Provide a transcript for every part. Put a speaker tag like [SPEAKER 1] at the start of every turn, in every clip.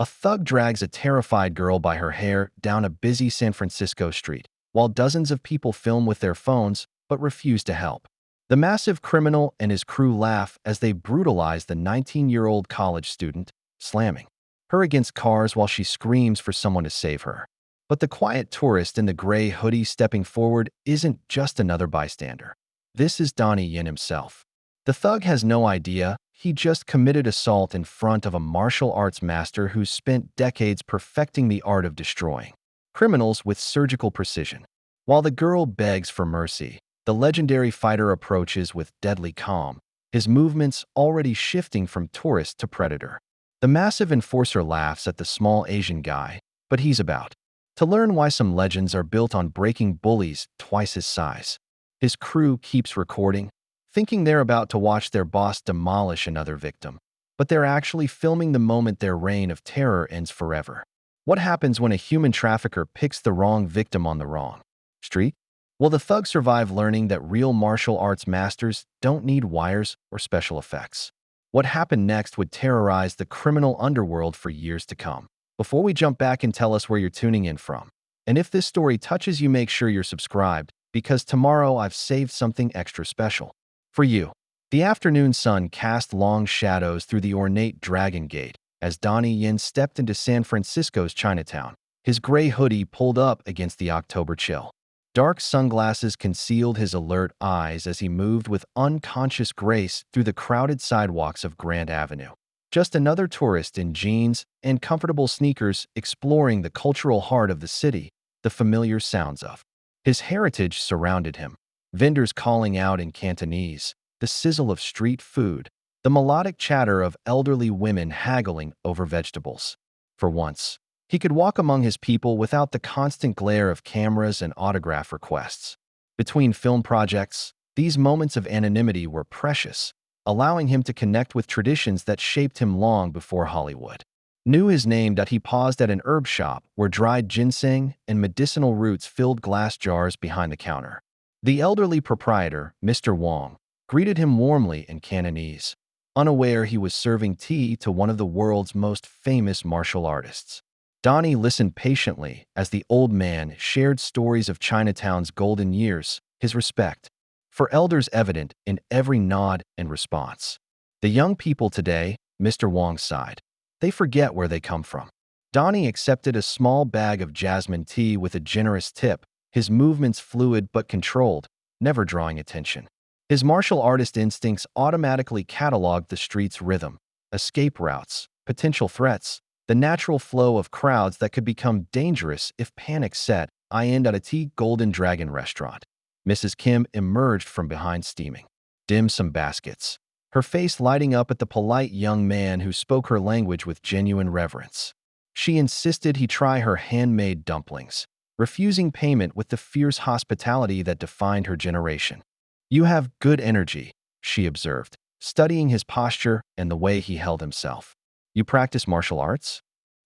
[SPEAKER 1] A thug drags a terrified girl by her hair down a busy San Francisco street, while dozens of people film with their phones but refuse to help. The massive criminal and his crew laugh as they brutalize the 19-year-old college student, slamming her against cars while she screams for someone to save her. But the quiet tourist in the gray hoodie stepping forward isn't just another bystander. This is Donnie Yen himself. The thug has no idea he just committed assault in front of a martial arts master who's spent decades perfecting the art of destroying criminals with surgical precision. While the girl begs for mercy, the legendary fighter approaches with deadly calm, his movements already shifting from tourist to predator. The massive enforcer laughs at the small Asian guy, but he's about to learn why some legends are built on breaking bullies twice his size. His crew keeps recording, thinking they're about to watch their boss demolish another victim, but they're actually filming the moment their reign of terror ends forever. What happens when a human trafficker picks the wrong victim on the wrong street? Will the thug survive learning that real martial arts masters don't need wires or special effects? What happened next would terrorize the criminal underworld for years to come. Before we jump back and tell us where you're tuning in from, and if this story touches you, make sure you're subscribed, because tomorrow I've saved something extra special for you. The afternoon sun cast long shadows through the ornate Dragon Gate as Donnie Yen stepped into San Francisco's Chinatown, his gray hoodie pulled up against the October chill. Dark sunglasses concealed his alert eyes as he moved with unconscious grace through the crowded sidewalks of Grand Avenue. Just another tourist in jeans and comfortable sneakers exploring the cultural heart of the city, the familiar sounds of his heritage surrounded him. Vendors calling out in Cantonese, the sizzle of street food, the melodic chatter of elderly women haggling over vegetables. For once, he could walk among his people without the constant glare of cameras and autograph requests. Between film projects, these moments of anonymity were precious, allowing him to connect with traditions that shaped him long before Hollywood knew his name. He paused at an herb shop where dried ginseng and medicinal roots filled glass jars behind the counter. The elderly proprietor, Mr. Wong, greeted him warmly in Cantonese, unaware he was serving tea to one of the world's most famous martial artists. Donnie listened patiently as the old man shared stories of Chinatown's golden years, his respect for elders evident in every nod and response. The young people today, Mr. Wong sighed. They forget where they come from. Donnie accepted a small bag of jasmine tea with a generous tip, his movements fluid but controlled, never drawing attention. His martial artist instincts automatically cataloged the street's rhythm, escape routes, potential threats, the natural flow of crowds that could become dangerous if panic set. I end at a tea Golden Dragon restaurant. Mrs. Kim emerged from behind steaming dim sum baskets, her face lighting up at the polite young man who spoke her language with genuine reverence. She insisted he try her handmade dumplings, refusing payment with the fierce hospitality that defined her generation. "You have good energy," she observed, studying his posture and the way he held himself. "You practice martial arts?"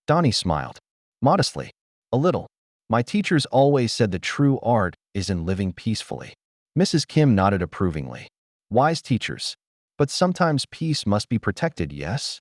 [SPEAKER 1] Donnie smiled. Modestly. "A little. My teachers always said the true art is in living peacefully." Mrs. Kim nodded approvingly. "Wise teachers. But sometimes peace must be protected, yes?"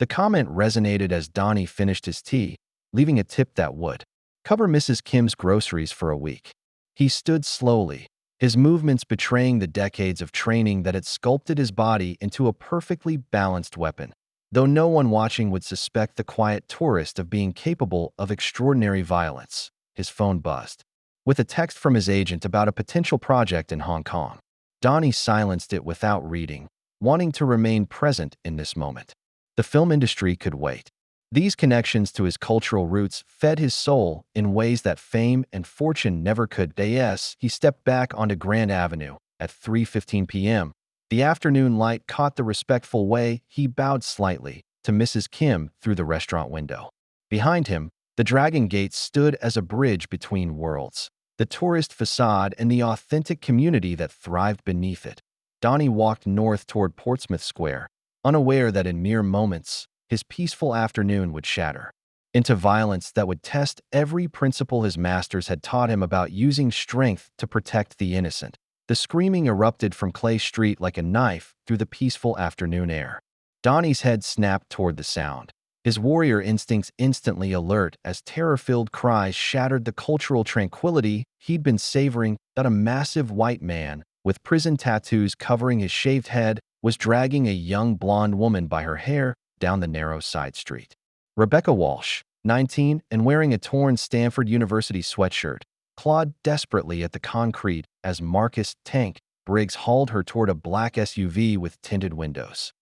[SPEAKER 1] The comment resonated as Donnie finished his tea, leaving a tip that would cover Mrs. Kim's groceries for a week. He stood slowly, his movements betraying the decades of training that had sculpted his body into a perfectly balanced weapon. Though no one watching would suspect the quiet tourist of being capable of extraordinary violence, his phone buzzed with a text from his agent about a potential project in Hong Kong. Donnie silenced it without reading, wanting to remain present in this moment. The film industry could wait. These connections to his cultural roots fed his soul in ways that fame and fortune never could. Yes, he stepped back onto Grand Avenue at 3:15 p.m. The afternoon light caught the respectful way he bowed slightly to Mrs. Kim through the restaurant window. Behind him, the Dragon Gate stood as a bridge between worlds, the tourist facade and the authentic community that thrived beneath it. Donnie walked north toward Portsmouth Square, unaware that in mere moments, his peaceful afternoon would shatter into violence that would test every principle his masters had taught him about using strength to protect the innocent. The screaming erupted from Clay Street like a knife through the peaceful afternoon air. Donnie's head snapped toward the sound, his warrior instincts instantly alert as terror-filled cries shattered the cultural tranquility he'd been savoring that a massive white man, with prison tattoos covering his shaved head, was dragging a young blonde woman by her hair down the narrow side street. Rebecca Walsh, 19, and wearing a torn Stanford University sweatshirt, clawed desperately at the concrete as Marcus Tank Briggs hauled her toward a black SUV with tinted windows.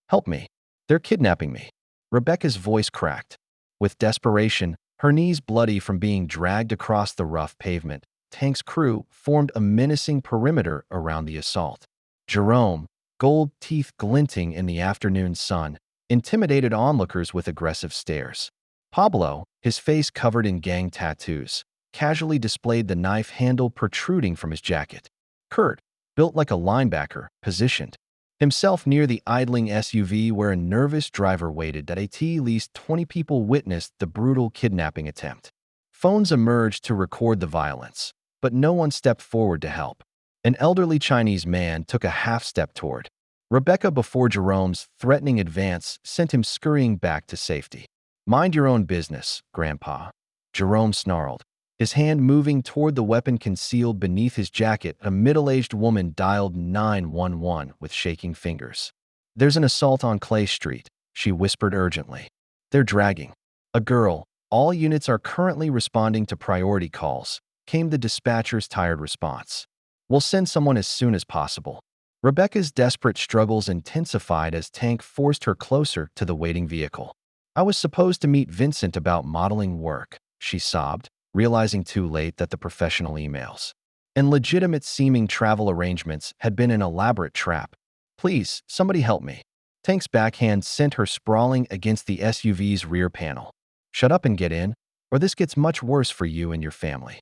[SPEAKER 1] "Help me. They're kidnapping me." Rebecca's voice cracked. With desperation, her knees bloody from being dragged across the rough pavement, Tank's crew formed a menacing perimeter around the assault. Jerome, gold teeth glinting in the afternoon sun, intimidated onlookers with aggressive stares. Pablo, his face covered in gang tattoos, casually displayed the knife handle protruding from his jacket. Kurt, built like a linebacker, positioned himself near the idling SUV where a nervous driver waited that at least 20 people witnessed the brutal kidnapping attempt. Phones emerged to record the violence, but no one stepped forward to help. An elderly Chinese man took a half-step toward Rebecca before Jerome's threatening advance sent him scurrying back to safety. "Mind your own business, Grandpa," Jerome snarled, his hand moving toward the weapon concealed beneath his jacket. A middle-aged woman dialed 911 with shaking fingers. "There's an assault on Clay Street," she whispered urgently. "They're dragging a girl. All units are currently responding to priority calls," came the dispatcher's tired response. "We'll send someone as soon as possible." Rebecca's desperate struggles intensified as Tank forced her closer to the waiting vehicle. "I was supposed to meet Vincent about modeling work," she sobbed, realizing too late that the professional emails and legitimate-seeming travel arrangements had been an elaborate trap. "Please, somebody help me." Tank's backhand sent her sprawling against the SUV's rear panel. "Shut up and get in, or this gets much worse for you and your family."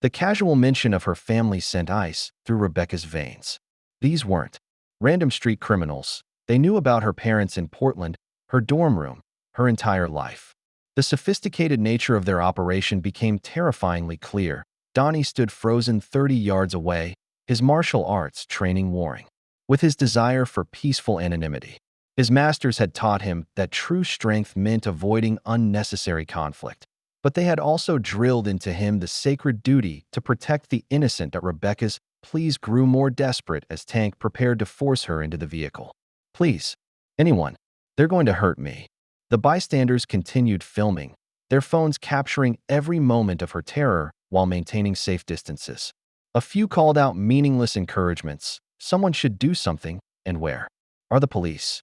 [SPEAKER 1] The casual mention of her family sent ice through Rebecca's veins. These weren't random street criminals. They knew about her parents in Portland, her dorm room, her entire life. The sophisticated nature of their operation became terrifyingly clear. Donnie stood frozen 30 yards away, his martial arts training warring with his desire for peaceful anonymity. His masters had taught him that true strength meant avoiding unnecessary conflict, but they had also drilled into him the sacred duty to protect the innocent. At Rebecca's pleas grew more desperate as Tank prepared to force her into the vehicle. "Please, anyone. They're going to hurt me." The bystanders continued filming, their phones capturing every moment of her terror while maintaining safe distances. A few called out meaningless encouragements. Someone should do something, and where are the police?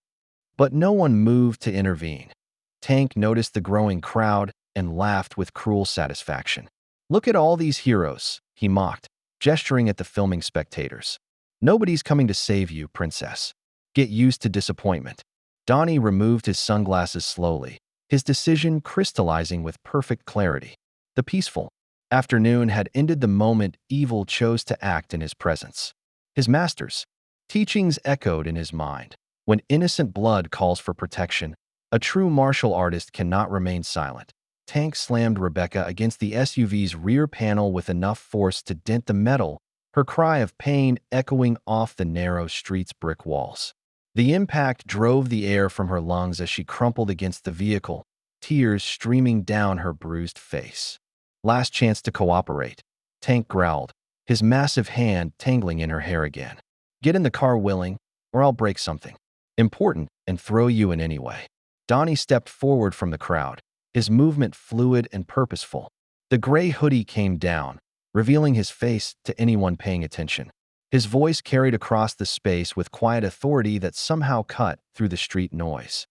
[SPEAKER 1] But no one moved to intervene. Tank noticed the growing crowd and laughed with cruel satisfaction. "Look at all these heroes," he mocked, gesturing at the filming spectators. "Nobody's coming to save you, princess. Get used to disappointment." Donnie removed his sunglasses slowly, his decision crystallizing with perfect clarity. The peaceful afternoon had ended the moment evil chose to act in his presence. His master's teachings echoed in his mind. When innocent blood calls for protection, a true martial artist cannot remain silent. Tank slammed Rebecca against the SUV's rear panel with enough force to dent the metal, her cry of pain echoing off the narrow street's brick walls. The impact drove the air from her lungs as she crumpled against the vehicle, tears streaming down her bruised face. "Last chance to cooperate," Tank growled, his massive hand tangling in her hair again. "Get in the car willing, or I'll break something important and throw you in anyway." Donnie stepped forward from the crowd, his movement fluid and purposeful. The gray hoodie came down, revealing his face to anyone paying attention. His voice carried across the space with quiet authority that somehow cut through the street noise.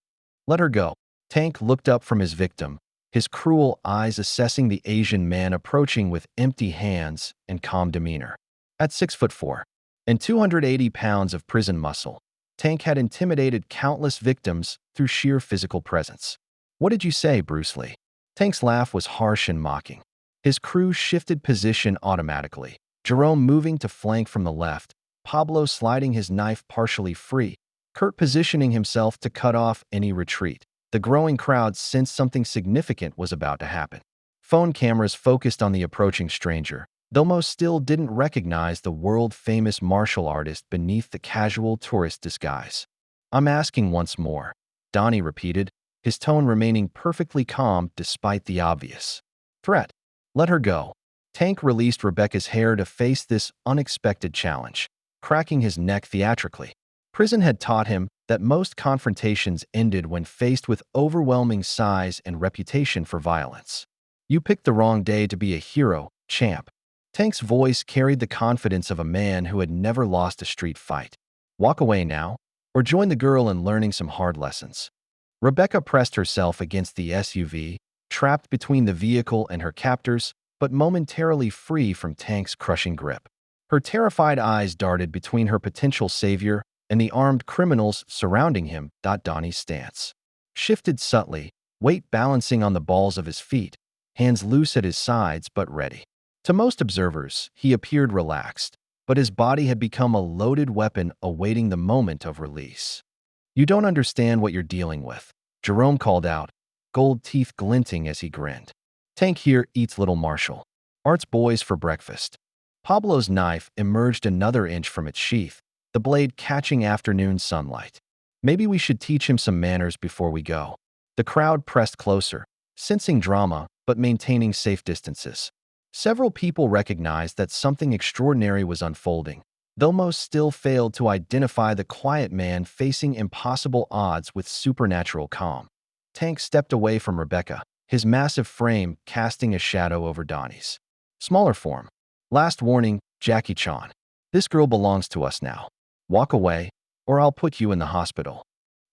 [SPEAKER 1] "Let her go." Tank looked up from his victim, his cruel eyes assessing the Asian man approaching with empty hands and calm demeanor. At 6'4" and 280 pounds of prison muscle, Tank had intimidated countless victims through sheer physical presence. "What did you say, Bruce Lee?" Tank's laugh was harsh and mocking. His crew shifted position automatically, Jerome moving to flank from the left, Pablo sliding his knife partially free, Kurt positioning himself to cut off any retreat. The growing crowd sensed something significant was about to happen. Phone cameras focused on the approaching stranger, though most still didn't recognize the world-famous martial artist beneath the casual tourist disguise. "I'm asking once more," Donnie repeated, his tone remaining perfectly calm despite the obvious threat. Let her go. Tank released Rebecca's hair to face this unexpected challenge, cracking his neck theatrically. Prison had taught him that most confrontations ended when faced with overwhelming size and reputation for violence. You picked the wrong day to be a hero, champ. Tank's voice carried the confidence of a man who had never lost a street fight. Walk away now, or join the girl in learning some hard lessons. Rebecca pressed herself against the SUV, trapped between the vehicle and her captors, but momentarily free from Tank's crushing grip. Her terrified eyes darted between her potential savior and the armed criminals surrounding him. Donnie's stance shifted subtly, weight balancing on the balls of his feet, hands loose at his sides but ready. To most observers, he appeared relaxed, but his body had become a loaded weapon awaiting the moment of release. You don't understand what you're dealing with, Jerome called out, gold teeth glinting as he grinned. Tank here eats little Marshall. Art's boys for breakfast. Pablo's knife emerged another inch from its sheath, the blade catching afternoon sunlight. Maybe we should teach him some manners before we go. The crowd pressed closer, sensing drama but maintaining safe distances. Several people recognized that something extraordinary was unfolding, though most still failed to identify the quiet man facing impossible odds with supernatural calm. Tank stepped away from Rebecca, his massive frame casting a shadow over Donnie's smaller form. Last warning, Jackie Chan. This girl belongs to us now. Walk away, or I'll put you in the hospital.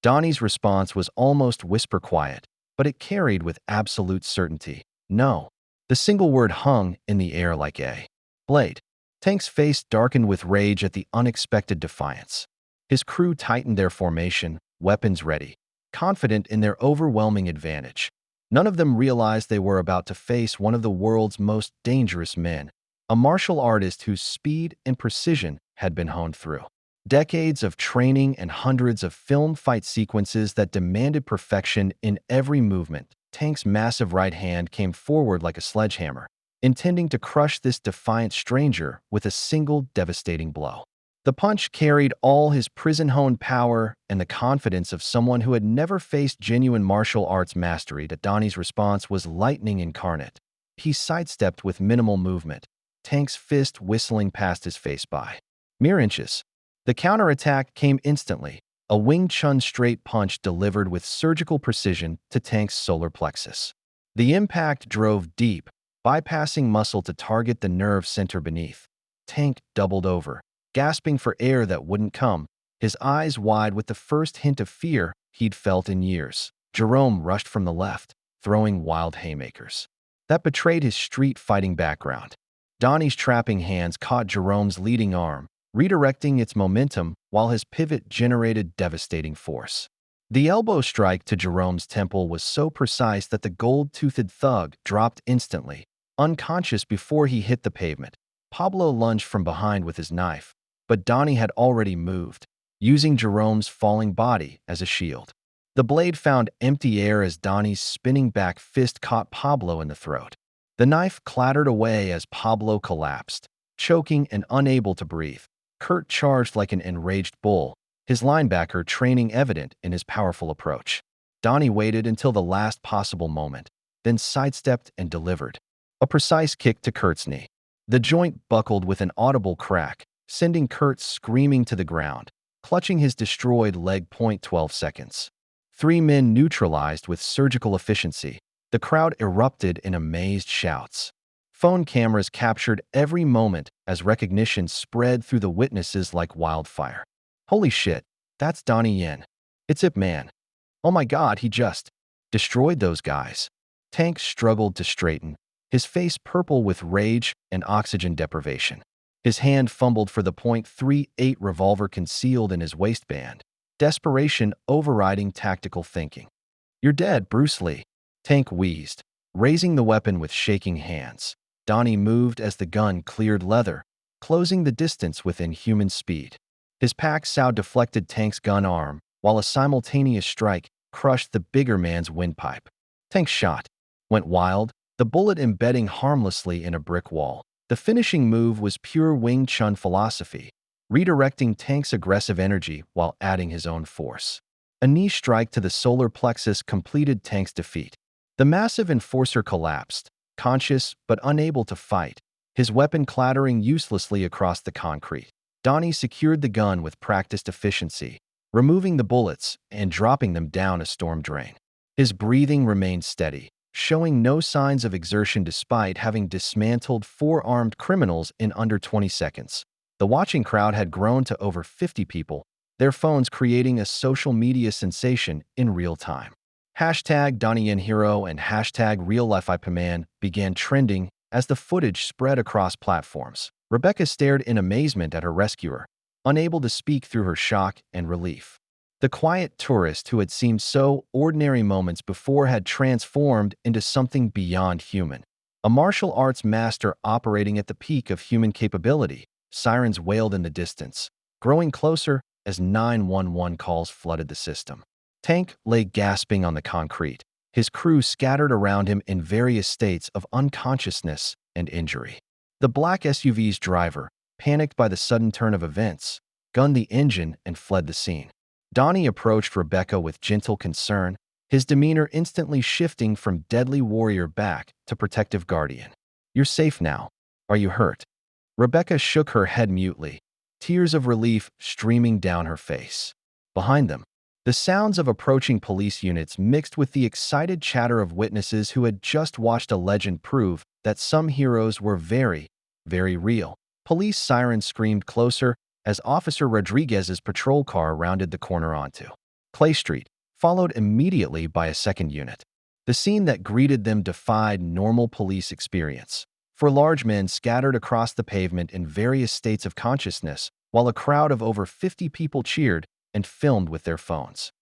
[SPEAKER 1] Donnie's response was almost whisper quiet, but it carried with absolute certainty. No. The single word hung in the air like a blade. Tank's face darkened with rage at the unexpected defiance. His crew tightened their formation, weapons ready, confident in their overwhelming advantage. None of them realized they were about to face one of the world's most dangerous men, a martial artist whose speed and precision had been honed through decades of training and hundreds of filmed fight sequences that demanded perfection in every movement. Tank's massive right hand came forward like a sledgehammer, intending to crush this defiant stranger with a single devastating blow. The punch carried all his prison-honed power and the confidence of someone who had never faced genuine martial arts mastery. Donnie's response was lightning incarnate. He sidestepped with minimal movement, Tank's fist whistling past his face by mere inches. The counterattack came instantly, a Wing Chun straight punch delivered with surgical precision to Tank's solar plexus. The impact drove deep, bypassing muscle to target the nerve center beneath. Tank doubled over, gasping for air that wouldn't come, his eyes wide with the first hint of fear he'd felt in years. Jerome rushed from the left, throwing wild haymakers that betrayed his street fighting background. Donnie's trapping hands caught Jerome's leading arm, redirecting its momentum while his pivot generated devastating force. The elbow strike to Jerome's temple was so precise that the gold-toothed thug dropped instantly, unconscious before he hit the pavement. Pablo lunged from behind with his knife, but Donnie had already moved, using Jerome's falling body as a shield. The blade found empty air as Donnie's spinning back fist caught Pablo in the throat. The knife clattered away as Pablo collapsed, choking and unable to breathe. Kurt charged like an enraged bull, his linebacker training evident in his powerful approach. Donnie waited until the last possible moment, then sidestepped and delivered a precise kick to Kurt's knee. The joint buckled with an audible crack, sending Kurt screaming to the ground, clutching his destroyed leg. 12 seconds. 3 men neutralized with surgical efficiency. The crowd erupted in amazed shouts. Phone cameras captured every moment as recognition spread through the witnesses like wildfire. Holy shit, that's Donnie Yen. It's Ip Man. Oh my god, he just destroyed those guys. Tank struggled to straighten, his face purple with rage and oxygen deprivation. His hand fumbled for the .38 revolver concealed in his waistband, desperation overriding tactical thinking. You're dead, Bruce Lee. Tank wheezed, raising the weapon with shaking hands. Donnie moved as the gun cleared leather, closing the distance within human speed. His pack-saw deflected Tank's gun arm, while a simultaneous strike crushed the bigger man's windpipe. Tank's shot went wild, the bullet embedding harmlessly in a brick wall. The finishing move was pure Wing Chun philosophy, redirecting Tank's aggressive energy while adding his own force. A knee strike to the solar plexus completed Tank's defeat. The massive enforcer collapsed, conscious but unable to fight, his weapon clattering uselessly across the concrete. Donnie secured the gun with practiced efficiency, removing the bullets and dropping them down a storm drain. His breathing remained steady, showing no signs of exertion despite having dismantled 4 armed criminals in under 20 seconds. The watching crowd had grown to over 50 people, their phones creating a social media sensation in real time. Hashtag Donnie Yen Hero and hashtag RealLifeIPman began trending as the footage spread across platforms. Rebecca stared in amazement at her rescuer, unable to speak through her shock and relief. The quiet tourist who had seemed so ordinary moments before had transformed into something beyond human. A martial arts master operating at the peak of human capability. Sirens wailed in the distance, growing closer as 911 calls flooded the system. Tank lay gasping on the concrete, his crew scattered around him in various states of unconsciousness and injury. The black SUV's driver, panicked by the sudden turn of events, gunned the engine and fled the scene. Donnie approached Rebecca with gentle concern, his demeanor instantly shifting from deadly warrior back to protective guardian. "You're safe now. Are you hurt?" Rebecca shook her head mutely, tears of relief streaming down her face. Behind them, the sounds of approaching police units mixed with the excited chatter of witnesses who had just watched a legend prove that some heroes were very, very real. Police sirens screamed closer as Officer Rodriguez's patrol car rounded the corner onto Clay Street, followed immediately by a second unit. The scene that greeted them defied normal police experience. For large men scattered across the pavement in various states of consciousness, while a crowd of over 50 people cheered and filmed with their phones.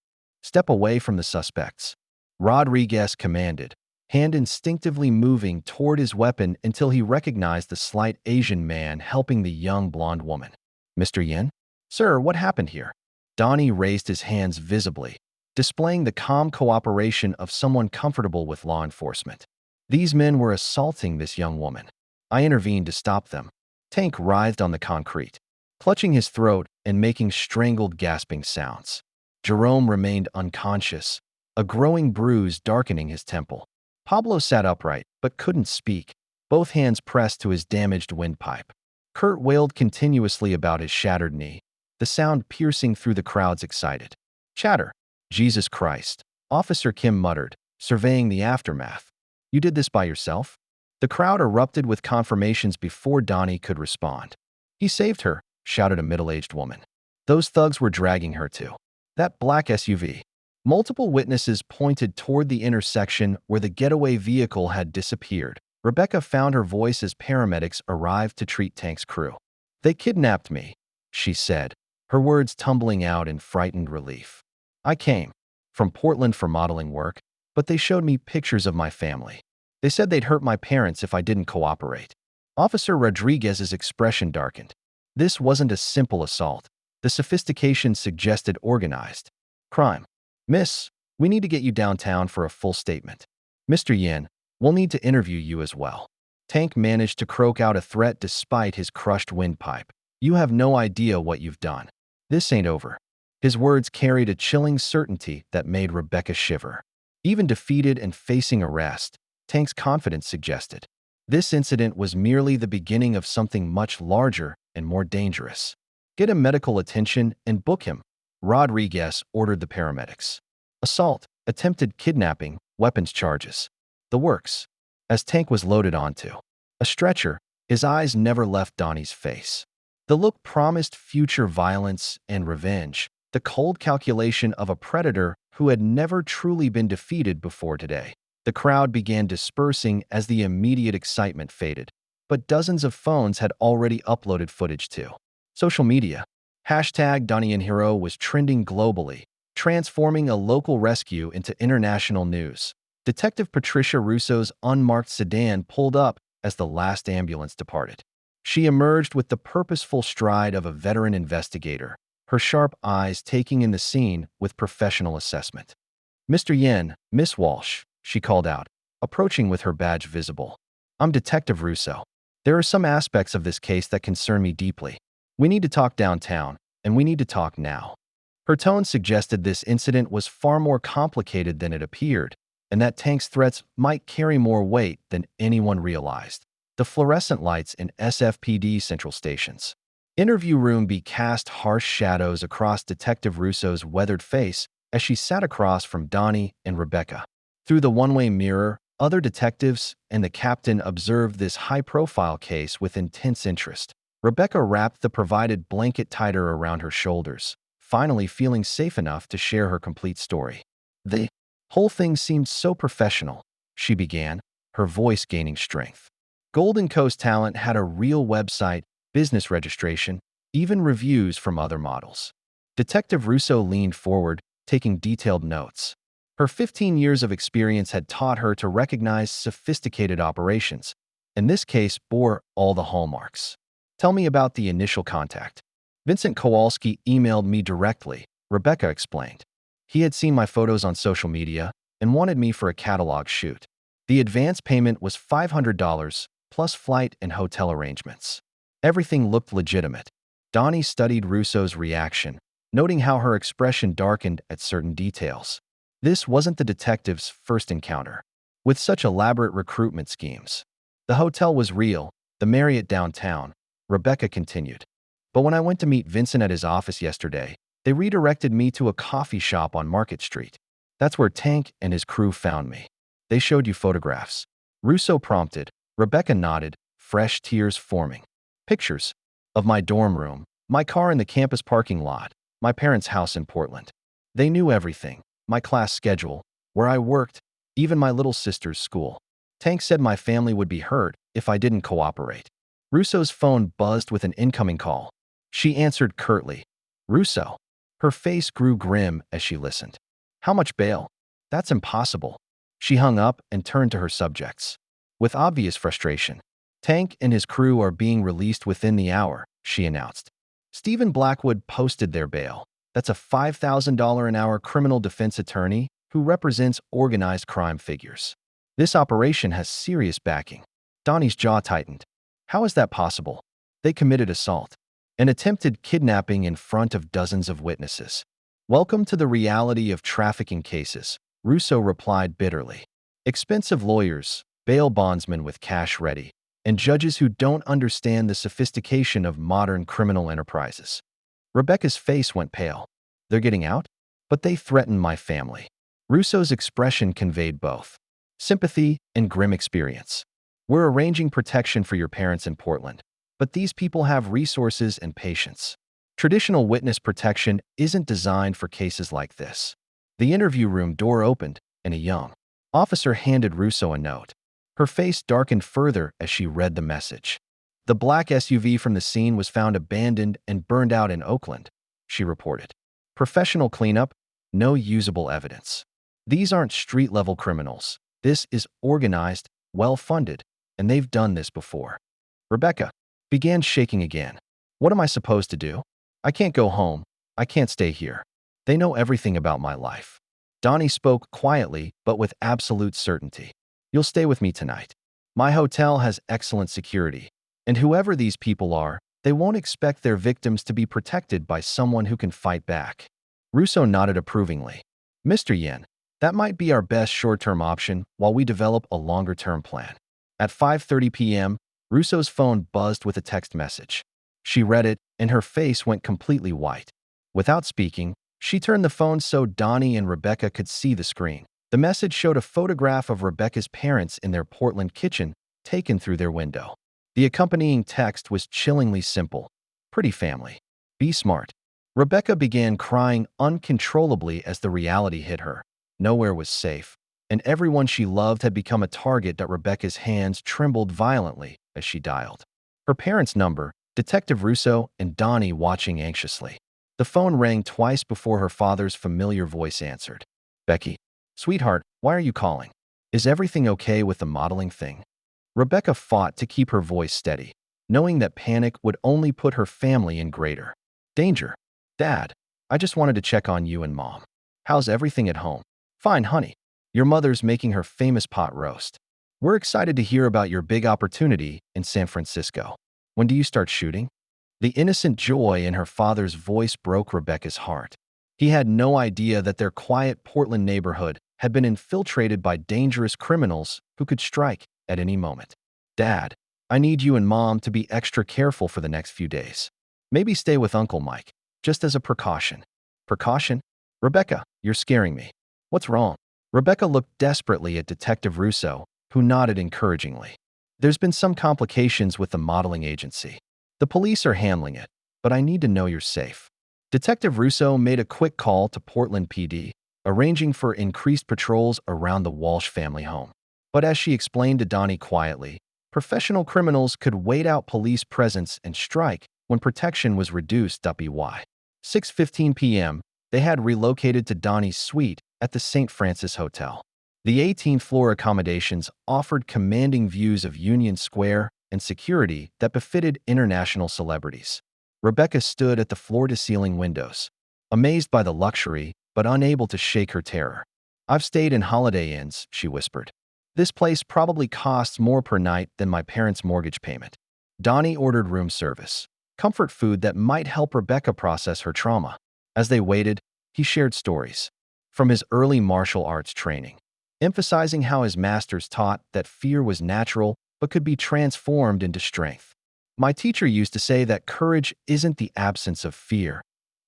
[SPEAKER 1] "Step away from the suspects," Rodriguez commanded, hand instinctively moving toward his weapon until he recognized the slight Asian man helping the young blonde woman. "Mr. Yen? Sir, what happened here?" Donnie raised his hands visibly, displaying the calm cooperation of someone comfortable with law enforcement. "These men were assaulting this young woman. I intervened to stop them." Tank writhed on the concrete, clutching his throat and making strangled, gasping sounds. Jerome remained unconscious, a growing bruise darkening his temple. Pablo sat upright, but couldn't speak, both hands pressed to his damaged windpipe. Kurt wailed continuously about his shattered knee, the sound piercing through the crowd's excited chatter. "Jesus Christ," Officer Kim muttered, surveying the aftermath. "You did this by yourself?" The crowd erupted with confirmations before Donnie could respond. "He saved her," shouted a middle-aged woman. "Those thugs were dragging her to that black SUV." Multiple witnesses pointed toward the intersection where the getaway vehicle had disappeared. Rebecca found her voice as paramedics arrived to treat Tank's crew. "They kidnapped me," she said, her words tumbling out in frightened relief. "I came from Portland for modeling work, but they showed me pictures of my family. They said they'd hurt my parents if I didn't cooperate." Officer Rodriguez's expression darkened. This wasn't a simple assault. The sophistication suggested organized crime. "Miss, we need to get you downtown for a full statement. Mr. Yen, we'll need to interview you as well." Tank managed to croak out a threat despite his crushed windpipe. "You have no idea what you've done. This ain't over." His words carried a chilling certainty that made Rebecca shiver. Even defeated and facing arrest, Tank's confidence suggested this incident was merely the beginning of something much larger and more dangerous. "Get him medical attention and book him," Rodriguez ordered the paramedics. "Assault, attempted kidnapping, weapons charges. The works." As Tank was loaded onto a stretcher, his eyes never left Donnie's face. The look promised future violence and revenge, the cold calculation of a predator who had never truly been defeated before today. The crowd began dispersing as the immediate excitement faded, but dozens of phones had already uploaded footage to social media. Hashtag Donnie Yen Hero was trending globally, transforming a local rescue into international news. Detective Patricia Russo's unmarked sedan pulled up as the last ambulance departed. She emerged with the purposeful stride of a veteran investigator, her sharp eyes taking in the scene with professional assessment. "Mr. Yen, Miss Walsh," she called out, approaching with her badge visible. "I'm Detective Russo. There are some aspects of this case that concern me deeply. We need to talk downtown, and we need to talk now." Her tone suggested this incident was far more complicated than it appeared, and that Tank's threats might carry more weight than anyone realized. The fluorescent lights in SFPD central stations. Interview room B cast harsh shadows across Detective Russo's weathered face as she sat across from Donnie and Rebecca. Through the one-way mirror, other detectives and the captain observed this high-profile case with intense interest. Rebecca wrapped the provided blanket tighter around her shoulders, finally feeling safe enough to share her complete story. The whole thing seemed so professional, she began, her voice gaining strength. Golden Coast Talent had a real website, business registration, even reviews from other models. Detective Russo leaned forward, taking detailed notes. Her 15 years of experience had taught her to recognize sophisticated operations, and this case bore all the hallmarks. Tell me about the initial contact. Vincent Kowalski emailed me directly, Rebecca explained. He had seen my photos on social media and wanted me for a catalog shoot. The advance payment was $500, plus flight and hotel arrangements. Everything looked legitimate. Donnie studied Russo's reaction, noting how her expression darkened at certain details. This wasn't the detective's first encounter with such elaborate recruitment schemes. The hotel was real, the Marriott downtown, Rebecca continued. But when I went to meet Vincent at his office yesterday, they redirected me to a coffee shop on Market Street. That's where Tank and his crew found me. They showed you photographs. Russo prompted. Rebecca nodded, fresh tears forming. Pictures of my dorm room, my car in the campus parking lot, my parents' house in Portland. They knew everything, my class schedule, where I worked, even my little sister's school. Tank said my family would be hurt if I didn't cooperate. Russo's phone buzzed with an incoming call. She answered curtly. Russo. Her face grew grim as she listened. How much bail? That's impossible. She hung up and turned to her subjects. With obvious frustration. Tank and his crew are being released within the hour, she announced. Stephen Blackwood posted their bail. That's a $5,000 an hour criminal defense attorney who represents organized crime figures. This operation has serious backing. Donnie's jaw tightened. How is that possible? They committed assault. An attempted kidnapping in front of dozens of witnesses. Welcome to the reality of trafficking cases, Russo replied bitterly. Expensive lawyers, bail bondsmen with cash ready, and judges who don't understand the sophistication of modern criminal enterprises. Rebecca's face went pale. They're getting out? But they threaten my family. Russo's expression conveyed both sympathy and grim experience. We're arranging protection for your parents in Portland, but these people have resources and patience. Traditional witness protection isn't designed for cases like this. The interview room door opened, and a young officer handed Russo a note. Her face darkened further as she read the message. The black SUV from the scene was found abandoned and burned out in Oakland, she reported. Professional cleanup, no usable evidence. These aren't street-level criminals. This is organized, well-funded, and they've done this before. Rebecca began shaking again. What am I supposed to do? I can't go home. I can't stay here. They know everything about my life. Donnie spoke quietly, but with absolute certainty. You'll stay with me tonight. My hotel has excellent security, and whoever these people are, they won't expect their victims to be protected by someone who can fight back. Russo nodded approvingly. Mr. Yen, that might be our best short-term option while we develop a longer-term plan. At 5:30 p.m., Russo's phone buzzed with a text message. She read it, and her face went completely white. Without speaking, she turned the phone so Donnie and Rebecca could see the screen. The message showed a photograph of Rebecca's parents in their Portland kitchen, taken through their window. The accompanying text was chillingly simple. Pretty family. Be smart. Rebecca began crying uncontrollably as the reality hit her. Nowhere was safe, and everyone she loved had become a target that Rebecca's hands trembled violently as she dialed. Her parents' number, Detective Russo and Donnie watching anxiously. The phone rang twice before her father's familiar voice answered. Becky. Sweetheart, why are you calling? Is everything okay with the modeling thing? Rebecca fought to keep her voice steady, knowing that panic would only put her family in greater danger. Dad, I just wanted to check on you and Mom. How's everything at home? Fine, honey. Your mother's making her famous pot roast. We're excited to hear about your big opportunity in San Francisco. When do you start shooting? The innocent joy in her father's voice broke Rebecca's heart. He had no idea that their quiet Portland neighborhood had been infiltrated by dangerous criminals who could strike at any moment. Dad, I need you and Mom to be extra careful for the next few days. Maybe stay with Uncle Mike, just as a precaution. Precaution? Rebecca, you're scaring me. What's wrong? Rebecca looked desperately at Detective Russo, who nodded encouragingly. There's been some complications with the modeling agency. The police are handling it, but I need to know you're safe. Detective Russo made a quick call to Portland PD, arranging for increased patrols around the Walsh family home. But as she explained to Donnie quietly, professional criminals could wait out police presence and strike when protection was reduced. By 6:15 p.m., they had relocated to Donnie's suite at the St. Francis Hotel. The 18th floor accommodations offered commanding views of Union Square and security that befitted international celebrities. Rebecca stood at the floor-to-ceiling windows, amazed by the luxury but unable to shake her terror. I've stayed in Holiday Inns, she whispered. This place probably costs more per night than my parents' mortgage payment. Donnie ordered room service, comfort food that might help Rebecca process her trauma. As they waited, he shared stories from his early martial arts training, emphasizing how his masters taught that fear was natural but could be transformed into strength. My teacher used to say that courage isn't the absence of fear,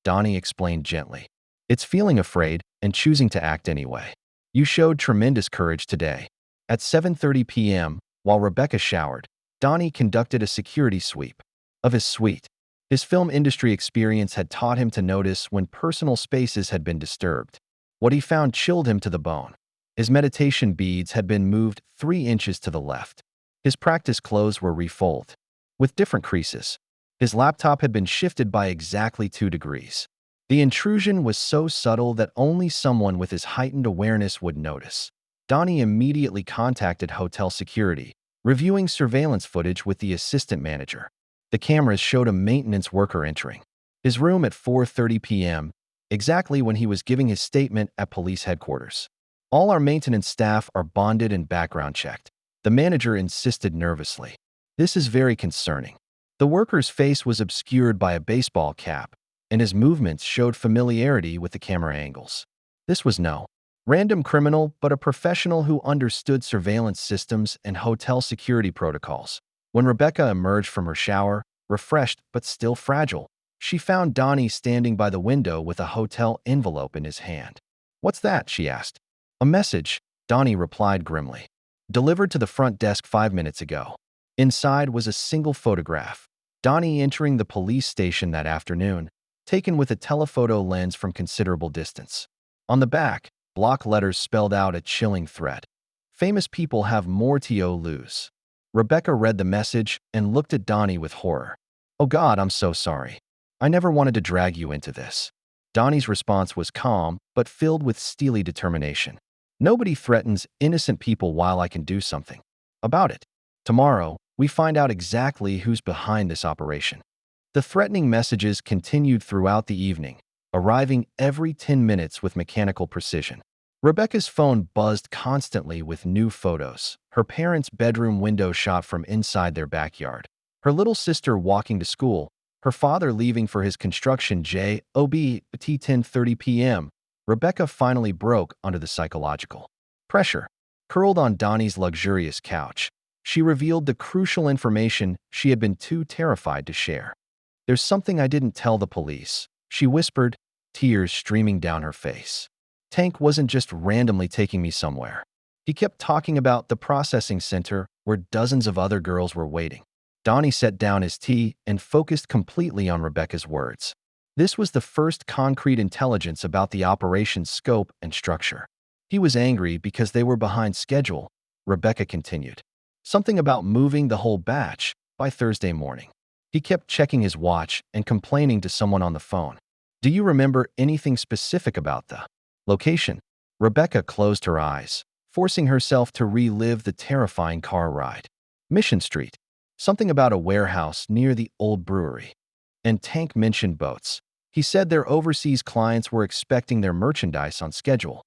[SPEAKER 1] Donnie explained gently. It's feeling afraid and choosing to act anyway. You showed tremendous courage today. At 7:30 p.m., while Rebecca showered, Donnie conducted a security sweep of his suite. His film industry experience had taught him to notice when personal spaces had been disturbed. What he found chilled him to the bone. His meditation beads had been moved 3 inches to the left. His practice clothes were refolded, with different creases. His laptop had been shifted by exactly 2 degrees. The intrusion was so subtle that only someone with his heightened awareness would notice. Donnie immediately contacted hotel security, reviewing surveillance footage with the assistant manager. The cameras showed a maintenance worker entering his room at 4:30 p.m., exactly when he was giving his statement at police headquarters. All our maintenance staff are bonded and background checked, the manager insisted nervously. This is very concerning. The worker's face was obscured by a baseball cap, and his movements showed familiarity with the camera angles. This was no random criminal, but a professional who understood surveillance systems and hotel security protocols. When Rebecca emerged from her shower, refreshed but still fragile, she found Donnie standing by the window with a hotel envelope in his hand. What's that? She asked. A message, Donnie replied grimly. Delivered to the front desk 5 minutes ago. Inside was a single photograph. Donnie entering the police station that afternoon, taken with a telephoto lens from considerable distance. On the back, block letters spelled out a chilling threat. Famous people have more to lose. Rebecca read the message and looked at Donnie with horror. Oh God, I'm so sorry. I never wanted to drag you into this. Donnie's response was calm, but filled with steely determination. Nobody threatens innocent people while I can do something about it. Tomorrow, we find out exactly who's behind this operation. The threatening messages continued throughout the evening, arriving every 10 minutes with mechanical precision. Rebecca's phone buzzed constantly with new photos, her parents' bedroom window shot from inside their backyard, her little sister walking to school, her father leaving for his construction job at 10:30 p.m. Rebecca finally broke under the psychological pressure. Curled on Donnie's luxurious couch, she revealed the crucial information she had been too terrified to share. There's something I didn't tell the police, she whispered, tears streaming down her face. Tank wasn't just randomly taking me somewhere. He kept talking about the processing center where dozens of other girls were waiting. Donnie set down his tea and focused completely on Rebecca's words. This was the first concrete intelligence about the operation's scope and structure. He was angry because they were behind schedule, Rebecca continued. Something about moving the whole batch by Thursday morning. He kept checking his watch and complaining to someone on the phone. Do you remember anything specific about the location? Rebecca closed her eyes, forcing herself to relive the terrifying car ride. Mission Street. Something about a warehouse near the old brewery. And Tank mentioned boats. He said their overseas clients were expecting their merchandise on schedule.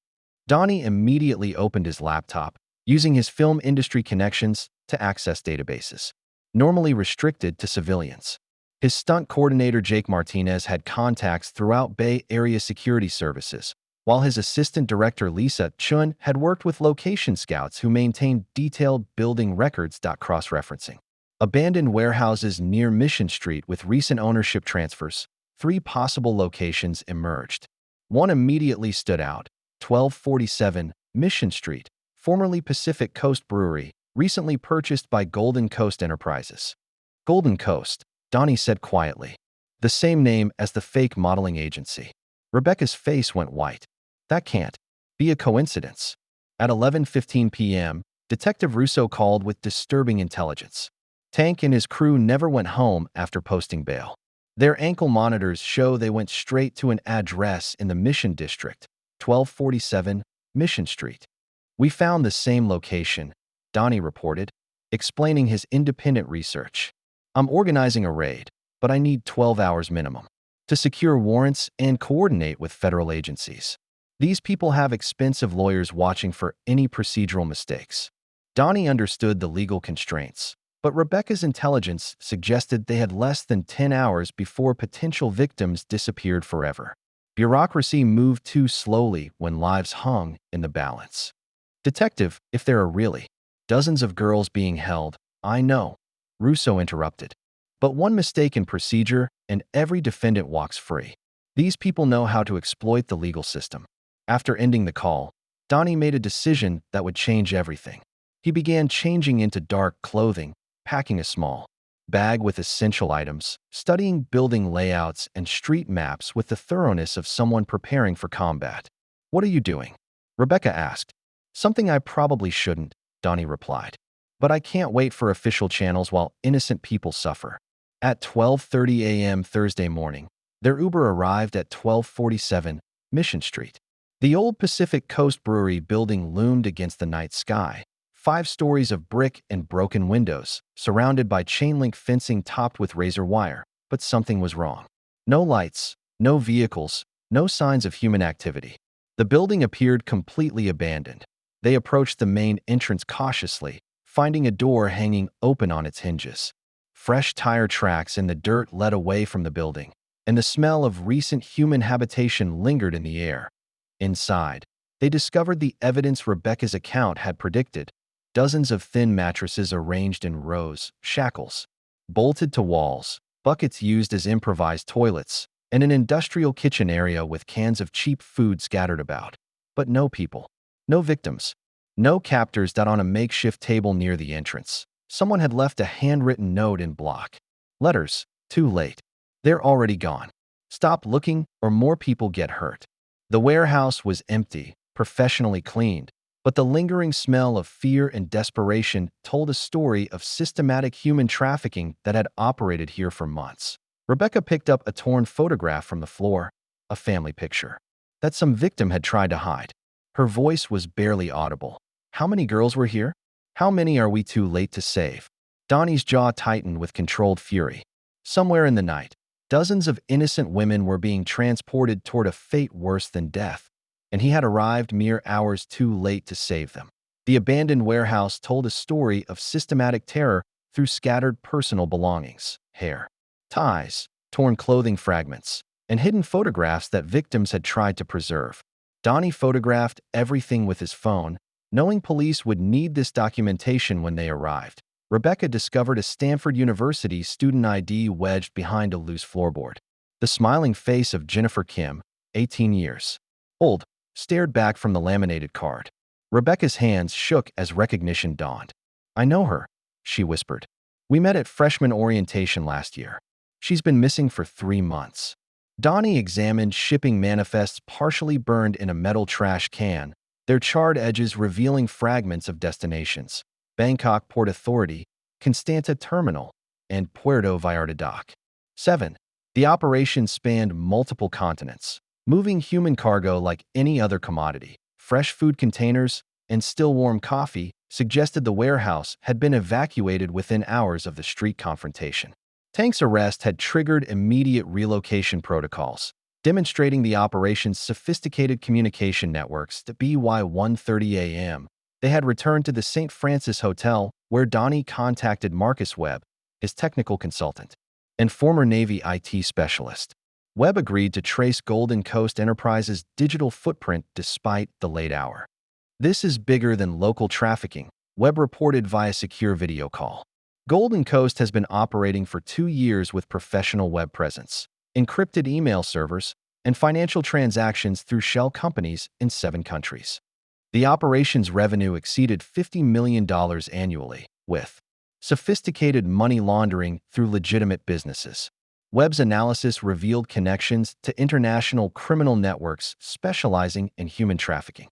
[SPEAKER 1] Donnie immediately opened his laptop, using his film industry connections to access databases, normally restricted to civilians. His stunt coordinator Jake Martinez had contacts throughout Bay Area security services, while his assistant director Lisa Chun had worked with location scouts who maintained detailed building records. Cross-referencing abandoned warehouses near Mission Street with recent ownership transfers, 3 possible locations emerged. One immediately stood out: 1247 Mission Street, formerly Pacific Coast Brewery, recently purchased by Golden Coast Enterprises. Golden Coast, Donnie said quietly. The same name as the fake modeling agency. Rebecca's face went white. That can't be a coincidence. At 11:15 p.m., Detective Russo called with disturbing intelligence. Tank and his crew never went home after posting bail. Their ankle monitors show they went straight to an address in the Mission District, 1247 Mission Street. We found the same location, Donnie reported, explaining his independent research. I'm organizing a raid, but I need 12 hours minimum to secure warrants and coordinate with federal agencies. These people have expensive lawyers watching for any procedural mistakes. Donnie understood the legal constraints, but Rebecca's intelligence suggested they had less than 10 hours before potential victims disappeared forever. Bureaucracy moved too slowly when lives hung in the balance. Detective, if there are really dozens of girls being held, I know, Russo interrupted. But one mistake in procedure and every defendant walks free. These people know how to exploit the legal system. After ending the call, Donnie made a decision that would change everything. He began changing into dark clothing, packing a small bag with essential items, studying building layouts and street maps with the thoroughness of someone preparing for combat. What are you doing? Rebecca asked. Something I probably shouldn't, Donnie replied. But I can't wait for official channels while innocent people suffer. At 12:30 a.m. Thursday morning, their Uber arrived at 1247 Mission Street. The old Pacific Coast Brewery building loomed against the night sky, 5 stories of brick and broken windows, surrounded by chain-link fencing topped with razor wire. But something was wrong. No lights, no vehicles, no signs of human activity. The building appeared completely abandoned. They approached the main entrance cautiously, finding a door hanging open on its hinges. Fresh tire tracks in the dirt led away from the building, and the smell of recent human habitation lingered in the air. Inside, they discovered the evidence Rebecca's account had predicted: dozens of thin mattresses arranged in rows, shackles bolted to walls, buckets used as improvised toilets, and an industrial kitchen area with cans of cheap food scattered about. But no people, no victims, no captors. On a makeshift table near the entrance, someone had left a handwritten note in block letters: too late. They're already gone. Stop looking or more people get hurt. The warehouse was empty, professionally cleaned, but the lingering smell of fear and desperation told a story of systematic human trafficking that had operated here for months. Rebecca picked up a torn photograph from the floor, a family picture that some victim had tried to hide. Her voice was barely audible. How many girls were here? How many are we too late to save? Donnie's jaw tightened with controlled fury. Somewhere in the night, dozens of innocent women were being transported toward a fate worse than death, and he had arrived mere hours too late to save them. The abandoned warehouse told a story of systematic terror through scattered personal belongings: hair, ties, torn clothing fragments, and hidden photographs that victims had tried to preserve. Donnie photographed everything with his phone, knowing police would need this documentation when they arrived. Rebecca discovered a Stanford University student ID wedged behind a loose floorboard. The smiling face of Jennifer Kim, 18 years old, stared back from the laminated card. Rebecca's hands shook as recognition dawned. I know her, she whispered. We met at freshman orientation last year. She's been missing for 3 months. Donnie examined shipping manifests partially burned in a metal trash can, their charred edges revealing fragments of destinations: Bangkok Port Authority, Constanta Terminal, and Puerto Vallarta Dock. 7. The operation spanned multiple continents, moving human cargo like any other commodity. Fresh food containers and still warm coffee suggested the warehouse had been evacuated within hours of the street confrontation. Tank's arrest had triggered immediate relocation protocols, demonstrating the operation's sophisticated communication networks. At by 1:30 a.m., they had returned to the St. Francis Hotel, where Donnie contacted Marcus Webb, his technical consultant. and former Navy IT specialist. Webb agreed to trace Golden Coast Enterprises' digital footprint despite the late hour. This is bigger than local trafficking, Webb reported via secure video call. Golden Coast has been operating for 2 years with professional web presence, encrypted email servers, and financial transactions through shell companies in 7 countries. The operation's revenue exceeded $50 million annually, with sophisticated money laundering through legitimate businesses. Webb's analysis revealed connections to international criminal networks specializing in human trafficking.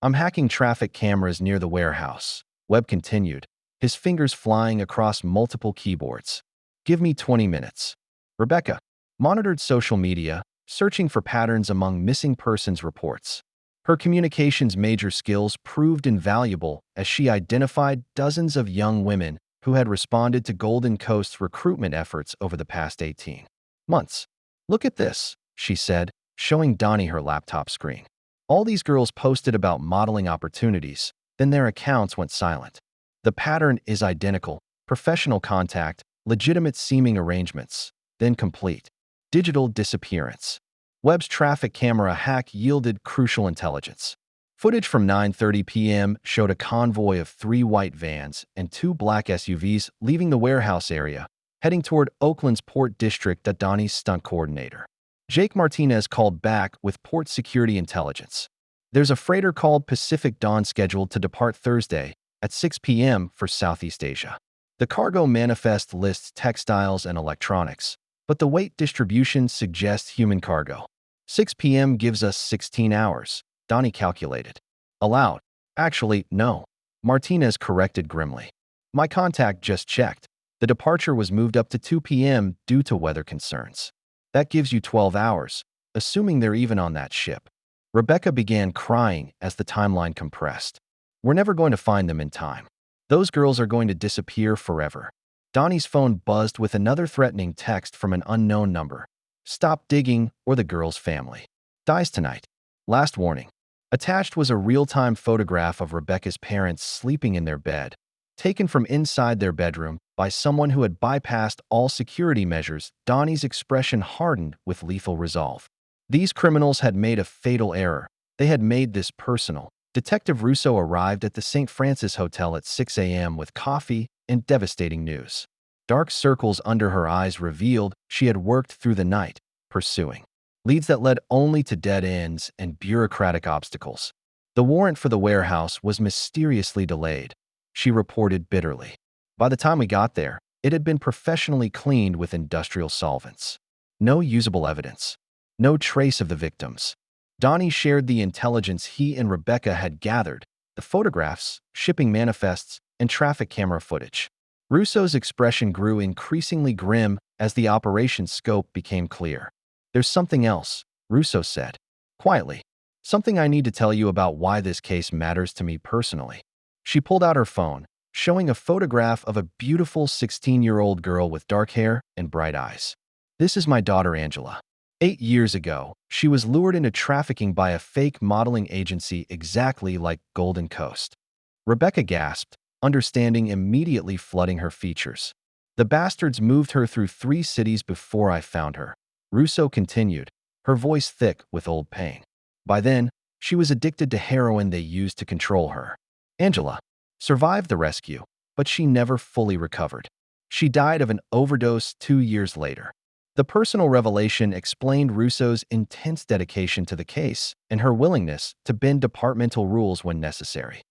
[SPEAKER 1] I'm hacking traffic cameras near the warehouse, Webb continued, his fingers flying across multiple keyboards. Give me 20 minutes. Rebecca monitored social media, searching for patterns among missing persons reports. Her communications major skills proved invaluable as she identified dozens of young women who had responded to Golden Coast's recruitment efforts over the past 18 months. Look at this, she said, showing Donnie her laptop screen. All these girls posted about modeling opportunities, then their accounts went silent. The pattern is identical: professional contact, legitimate seeming arrangements, then complete digital disappearance. Webb's traffic camera hack yielded crucial intelligence. Footage from 9:30 p.m. showed a convoy of 3 white vans and 2 black SUVs leaving the warehouse area, heading toward Oakland's Port District. Donnie's stunt coordinator, Jake Martinez, called back with port security intelligence. There's a freighter called Pacific Dawn scheduled to depart Thursday at 6 p.m. for Southeast Asia. The cargo manifest lists textiles and electronics, but the weight distribution suggests human cargo. 6 p.m. gives us 16 hours, Donnie calculated. Aloud. Actually, no. Martinez corrected grimly. My contact just checked. The departure was moved up to 2 p.m. due to weather concerns. That gives you 12 hours, assuming they're even on that ship. Rebecca began crying as the timeline compressed. We're never going to find them in time. Those girls are going to disappear forever. Donnie's phone buzzed with another threatening text from an unknown number. Stop digging or the girl's family dies tonight. Last warning. Attached was a real-time photograph of Rebecca's parents sleeping in their bed, taken from inside their bedroom by someone who had bypassed all security measures. Donnie's expression hardened with lethal resolve. These criminals had made a fatal error. They had made this personal. Detective Russo arrived at the St. Francis Hotel at 6 a.m. with coffee and devastating news. Dark circles under her eyes revealed she had worked through the night, pursuing leads that led only to dead ends and bureaucratic obstacles. The warrant for the warehouse was mysteriously delayed, she reported bitterly. By the time we got there, it had been professionally cleaned with industrial solvents. No usable evidence. No trace of the victims. Donnie shared the intelligence he and Rebecca had gathered, the photographs, shipping manifests, and traffic camera footage. Russo's expression grew increasingly grim as the operation's scope became clear. There's something else, Russo said, quietly. Something I need to tell you about why this case matters to me personally. She pulled out her phone, showing a photograph of a beautiful 16-year-old girl with dark hair and bright eyes. This is my daughter Angela. 8 years ago, she was lured into trafficking by a fake modeling agency exactly like Golden Coast. Rebecca gasped, understanding immediately flooding her features. The bastards moved her through 3 cities before I found her. Russo continued, her voice thick with old pain. By then, she was addicted to heroin they used to control her. Angela survived the rescue, but she never fully recovered. She died of an overdose 2 years later. The personal revelation explained Russo's intense dedication to the case and her willingness to bend departmental rules when necessary.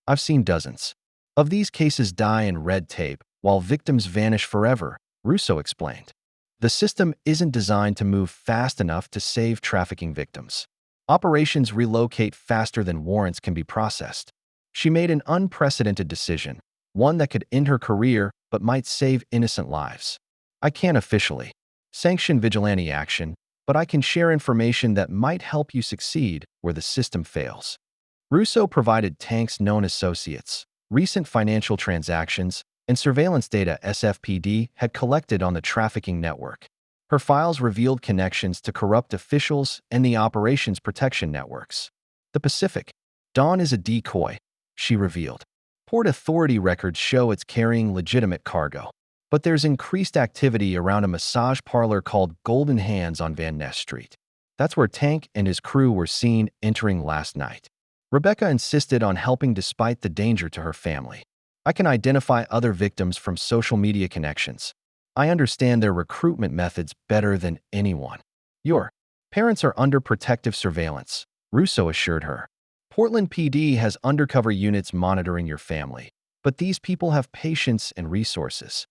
[SPEAKER 1] I've seen dozens of these cases die in red tape while victims vanish forever, Russo explained. The system isn't designed to move fast enough to save trafficking victims. Operations relocate faster than warrants can be processed. She made an unprecedented decision, one that could end her career but might save innocent lives. I can't officially sanction vigilante action, but I can share information that might help you succeed where the system fails. Russo provided Tank's known associates, recent financial transactions, and surveillance data SFPD had collected on the trafficking network. Her files revealed connections to corrupt officials and the operations protection networks. The Pacific Dawn is a decoy, she revealed. Port Authority records show it's carrying legitimate cargo, But there's increased activity around a massage parlor called Golden Hands on Van Ness Street. That's where Tank and his crew were seen entering last night. Rebecca insisted on helping despite the danger to her family. I can identify other victims from social media connections. I understand their recruitment methods better than anyone. Your parents are under protective surveillance, Russo assured her. Portland PD has undercover units monitoring your family, but these people have patience and resources.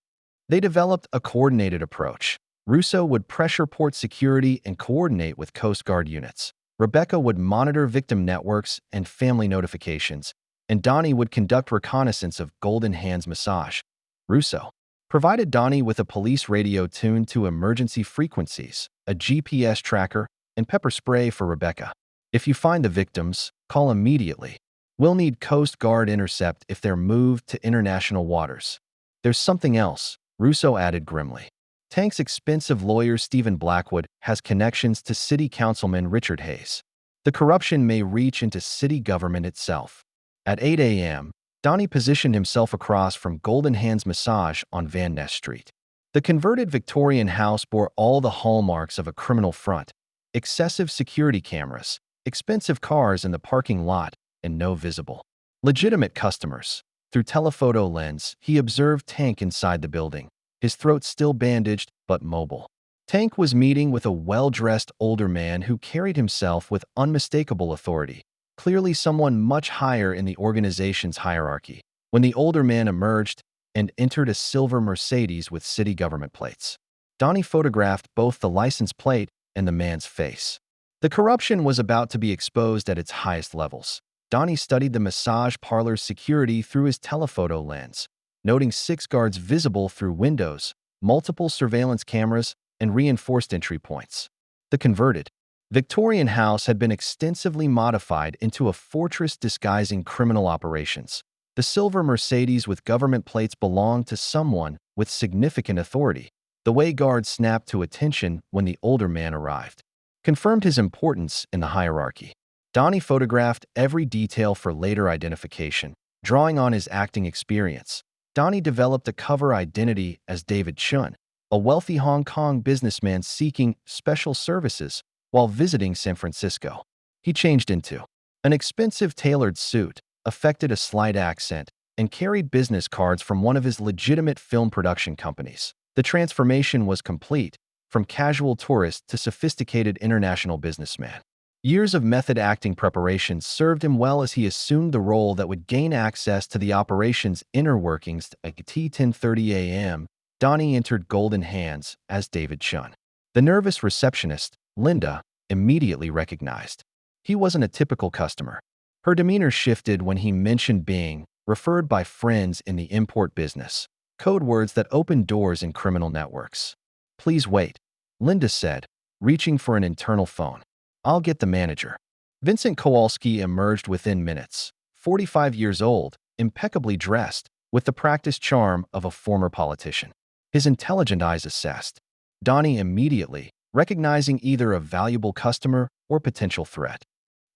[SPEAKER 1] They developed a coordinated approach. Russo would pressure port security and coordinate with Coast Guard units. Rebecca would monitor victim networks and family notifications, and Donnie would conduct reconnaissance of Golden Hands Massage. Russo provided Donnie with a police radio tuned to emergency frequencies, a GPS tracker, and pepper spray for Rebecca. If you find the victims, call immediately. We'll need Coast Guard intercept if they're moved to international waters. There's something else, Russo added grimly. Tank's expensive lawyer Stephen Blackwood has connections to City Councilman Richard Hayes. The corruption may reach into city government itself. At 8 a.m., Donnie positioned himself across from Golden Hands Massage on Van Ness Street. The converted Victorian house bore all the hallmarks of a criminal front: excessive security cameras, expensive cars in the parking lot, and no visible legitimate customers. Through telephoto lens, he observed Tank inside the building, his throat still bandaged but mobile. Tank was meeting with a well-dressed older man who carried himself with unmistakable authority, clearly someone much higher in the organization's hierarchy. When the older man emerged and entered a silver Mercedes with city government plates, Donnie photographed both the license plate and the man's face. The corruption was about to be exposed at its highest levels. Donnie studied the massage parlor's security through his telephoto lens, noting 6 guards visible through windows, multiple surveillance cameras, and reinforced entry points. The converted Victorian house had been extensively modified into a fortress disguising criminal operations. The silver Mercedes with government plates belonged to someone with significant authority. The way guards snapped to attention when the older man arrived confirmed his importance in the hierarchy. Donnie photographed every detail for later identification, drawing on his acting experience. Donnie developed a cover identity as David Chun, a wealthy Hong Kong businessman seeking special services while visiting San Francisco. He changed into an expensive tailored suit, affected a slight accent, and carried business cards from one of his legitimate film production companies. The transformation was complete, from casual tourist to sophisticated international businessman. Years of method acting preparation served him well as he assumed the role that would gain access to the operation's inner workings. At 10:30 a.m., Donnie entered Golden Hands as David Chun. The nervous receptionist, Linda, immediately recognized he wasn't a typical customer. Her demeanor shifted when he mentioned being referred by friends in the import business, code words that opened doors in criminal networks. "Please wait," Linda said, reaching for an internal phone. "I'll get the manager." Vincent Kowalski emerged within minutes, 45 years old, impeccably dressed, with the practiced charm of a former politician. His intelligent eyes assessed Donnie immediately, recognizing either a valuable customer or potential threat.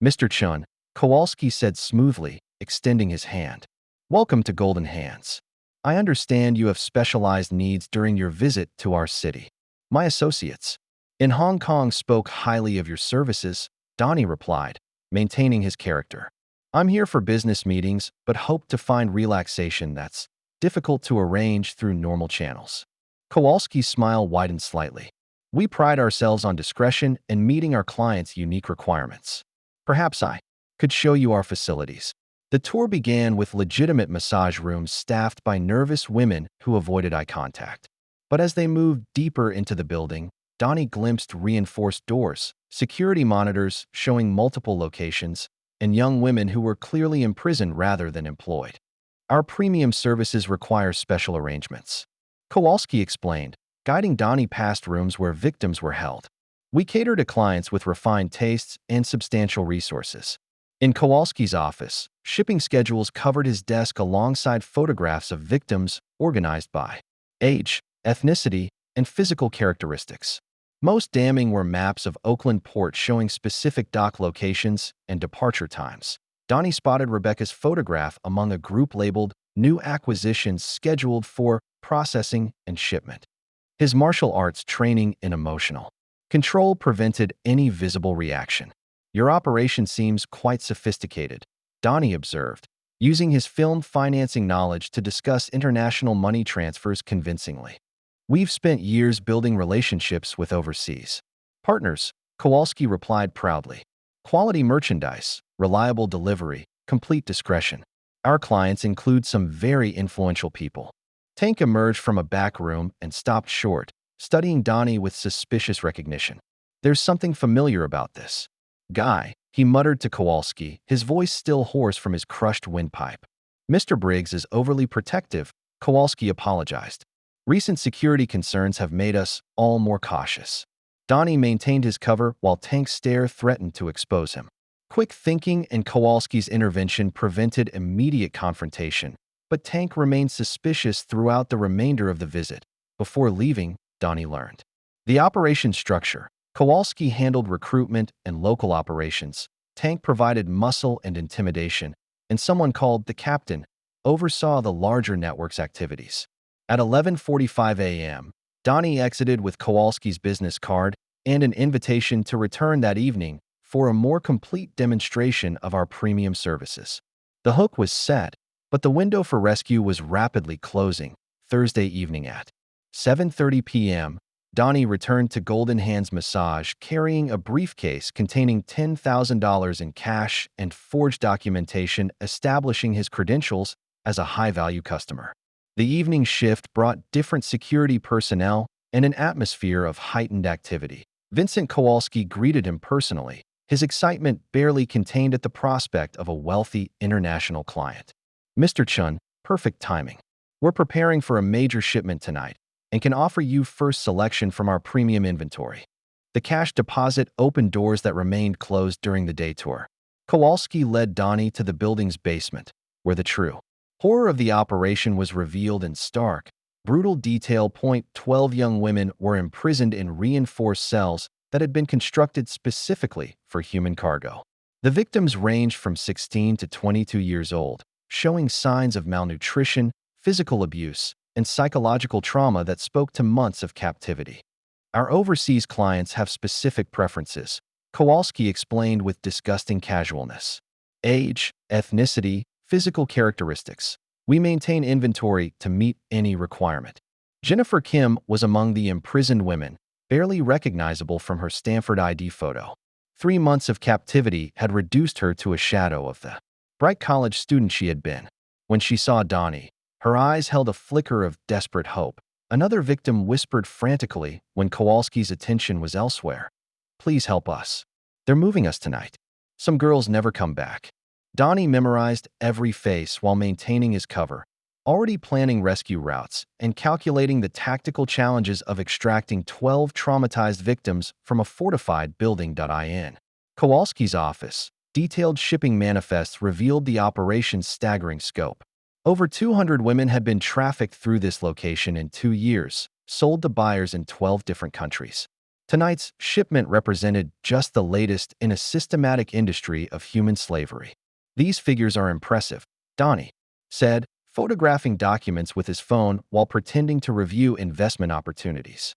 [SPEAKER 1] "Mr. Chun," Kowalski said smoothly, extending his hand. "Welcome to Golden Hands. I understand you have specialized needs during your visit to our city. My associates in Hong Kong spoke highly of your services," Donnie replied, maintaining his character. "I'm here for business meetings, but hope to find relaxation that's difficult to arrange through normal channels." Kowalski's smile widened slightly. "We pride ourselves on discretion and meeting our clients' unique requirements. Perhaps I could show you our facilities." The tour began with legitimate massage rooms staffed by nervous women who avoided eye contact. But as they moved deeper into the building, Donnie glimpsed reinforced doors, security monitors showing multiple locations, and young women who were clearly imprisoned rather than employed. "Our premium services require special arrangements," Kowalski explained, guiding Donnie past rooms where victims were held. "We cater to clients with refined tastes and substantial resources." In Kowalski's office, shipping schedules covered his desk alongside photographs of victims organized by age, ethnicity, and physical characteristics. Most damning were maps of Oakland Port showing specific dock locations and departure times. Donnie spotted Rebecca's photograph among a group labeled "New Acquisitions Scheduled for processing, and shipment. His martial arts training and emotional control prevented any visible reaction. Your operation seems quite sophisticated, Donnie observed, using his film financing knowledge to discuss international money transfers convincingly. We've spent years building relationships with overseas partners, Kowalski replied proudly. Quality merchandise, reliable delivery, complete discretion. Our clients include some very influential people. Tank emerged from a back room and stopped short, studying Donnie with suspicious recognition. There's something familiar about this guy, he muttered to Kowalski, his voice still hoarse from his crushed windpipe. Mr. Briggs is overly protective, Kowalski apologized. Recent security concerns have made us all more cautious. Donnie maintained his cover while Tank's stare threatened to expose him. Quick thinking and Kowalski's intervention prevented immediate confrontation, but Tank remained suspicious throughout the remainder of the visit. Before leaving, Donnie learned the operation structure. Kowalski handled recruitment and local operations. Tank provided muscle and intimidation, and someone called the captain oversaw the larger network's activities. At 11:45 a.m., Donnie exited with Kowalski's business card and an invitation to return that evening for a more complete demonstration of our premium services. The hook was set, but the window for rescue was rapidly closing. Thursday evening at 7:30 p.m., Donnie returned to Golden Hands Massage carrying a briefcase containing $10,000 in cash and forged documentation establishing his credentials as a high-value customer. The evening shift brought different security personnel and an atmosphere of heightened activity. Vincent Kowalski greeted him personally, his excitement barely contained at the prospect of a wealthy international client. Mr. Chun, perfect timing. We're preparing for a major shipment tonight and can offer you first selection from our premium inventory. The cash deposit opened doors that remained closed during the day tour. Kowalski led Donnie to the building's basement, where the true horror of the operation was revealed in stark, brutal detail. 12 young women were imprisoned in reinforced cells that had been constructed specifically for human cargo. The victims ranged from 16 to 22 years old, showing signs of malnutrition, physical abuse, and psychological trauma that spoke to months of captivity. Our overseas clients have specific preferences, Kowalski explained with disgusting casualness. Age, ethnicity, physical characteristics. We maintain inventory to meet any requirement. Jennifer Kim was among the imprisoned women, barely recognizable from her Stanford ID photo. 3 months of captivity had reduced her to a shadow of the bright college student she had been. When she saw Donnie, her eyes held a flicker of desperate hope. Another victim whispered frantically when Kowalski's attention was elsewhere. Please help us. They're moving us tonight. Some girls never come back. Donnie memorized every face while maintaining his cover, already planning rescue routes and calculating the tactical challenges of extracting 12 traumatized victims from a fortified building. In Kowalski's office, detailed shipping manifests revealed the operation's staggering scope. Over 200 women had been trafficked through this location in 2 years, sold to buyers in 12 different countries. Tonight's shipment represented just the latest in a systematic industry of human slavery. These figures are impressive, Donnie said, photographing documents with his phone while pretending to review investment opportunities.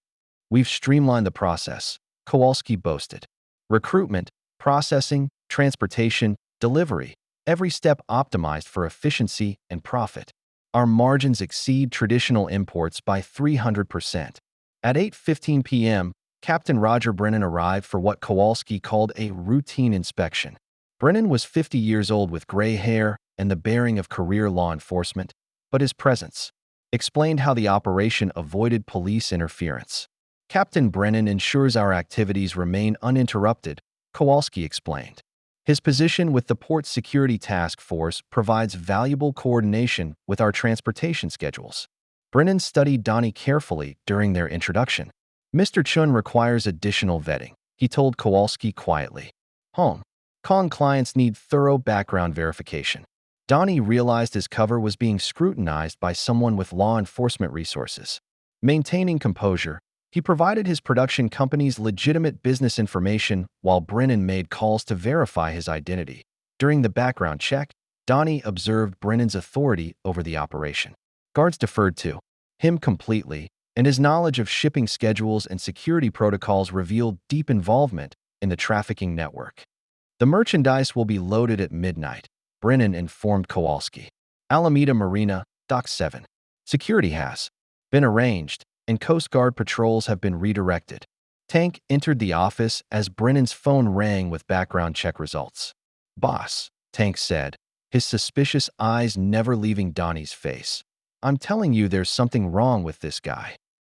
[SPEAKER 1] We've streamlined the process, Kowalski boasted. Recruitment, processing, transportation, delivery, every step optimized for efficiency and profit. Our margins exceed traditional imports by 300%. At 8:15 p.m., Captain Roger Brennan arrived for what Kowalski called a routine inspection. Brennan was 50 years old with gray hair and the bearing of career law enforcement, but his presence explained how the operation avoided police interference. Captain Brennan ensures our activities remain uninterrupted, Kowalski explained. His position with the Port Security Task Force provides valuable coordination with our transportation schedules. Brennan studied Donnie carefully during their introduction. Mr. Chun requires additional vetting, he told Kowalski quietly. Hong Kong clients need thorough background verification. Donnie realized his cover was being scrutinized by someone with law enforcement resources. Maintaining composure, he provided his production company's legitimate business information while Brennan made calls to verify his identity. During the background check, Donnie observed Brennan's authority over the operation. Guards deferred to him completely, and his knowledge of shipping schedules and security protocols revealed deep involvement in the trafficking network. The merchandise will be loaded at midnight, Brennan informed Kowalski. Alameda Marina, Dock 7. Security has been arranged, and Coast Guard patrols have been redirected. Tank entered the office as Brennan's phone rang with background check results. Boss, Tank said, his suspicious eyes never leaving Donnie's face. I'm telling you there's something wrong with this guy.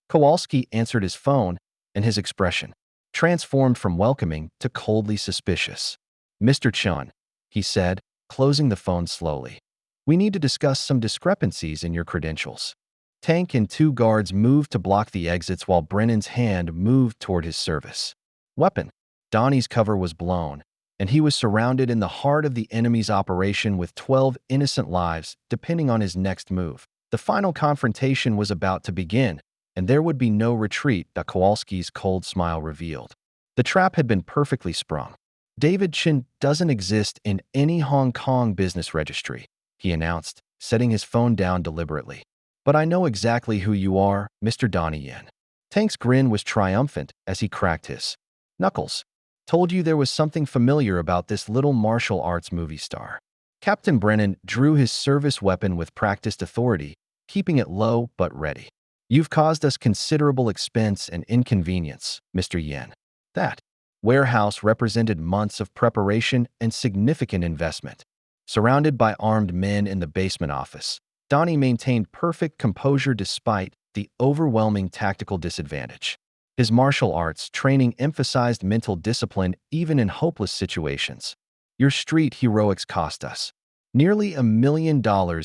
[SPEAKER 1] Kowalski answered his phone, and his expression transformed from welcoming to coldly suspicious. Mr. Chun, he said, closing the phone slowly. We need to discuss some discrepancies in your credentials. Tank and two guards moved to block the exits while Brennan's hand moved toward his service weapon. Donnie's cover was blown, and he was surrounded in the heart of the enemy's operation with 12 innocent lives depending on his next move. The final confrontation was about to begin, and there would be no retreat, Kowalski's cold smile revealed. The trap had been perfectly sprung. David Chin doesn't exist in any Hong Kong business registry, he announced, setting his phone down deliberately. But I know exactly who you are, Mr. Donnie Yen. Tank's grin was triumphant as he cracked his knuckles. Told you there was something familiar about this little martial arts movie star. Captain Brennan drew his service weapon with practiced authority, keeping it low but ready. You've caused us considerable expense and inconvenience, Mr. Yen. That warehouse represented months of preparation and significant investment. Surrounded by armed men in the basement office, Donnie maintained perfect composure despite the overwhelming tactical disadvantage. His martial arts training emphasized mental discipline even in hopeless situations. Your street heroics cost us nearly $1 million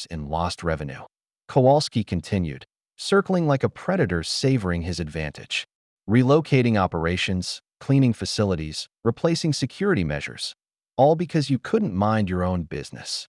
[SPEAKER 1] in lost revenue. Kowalski continued, circling like a predator savoring his advantage. Relocating operations, cleaning facilities, replacing security measures, all because you couldn't mind your own business.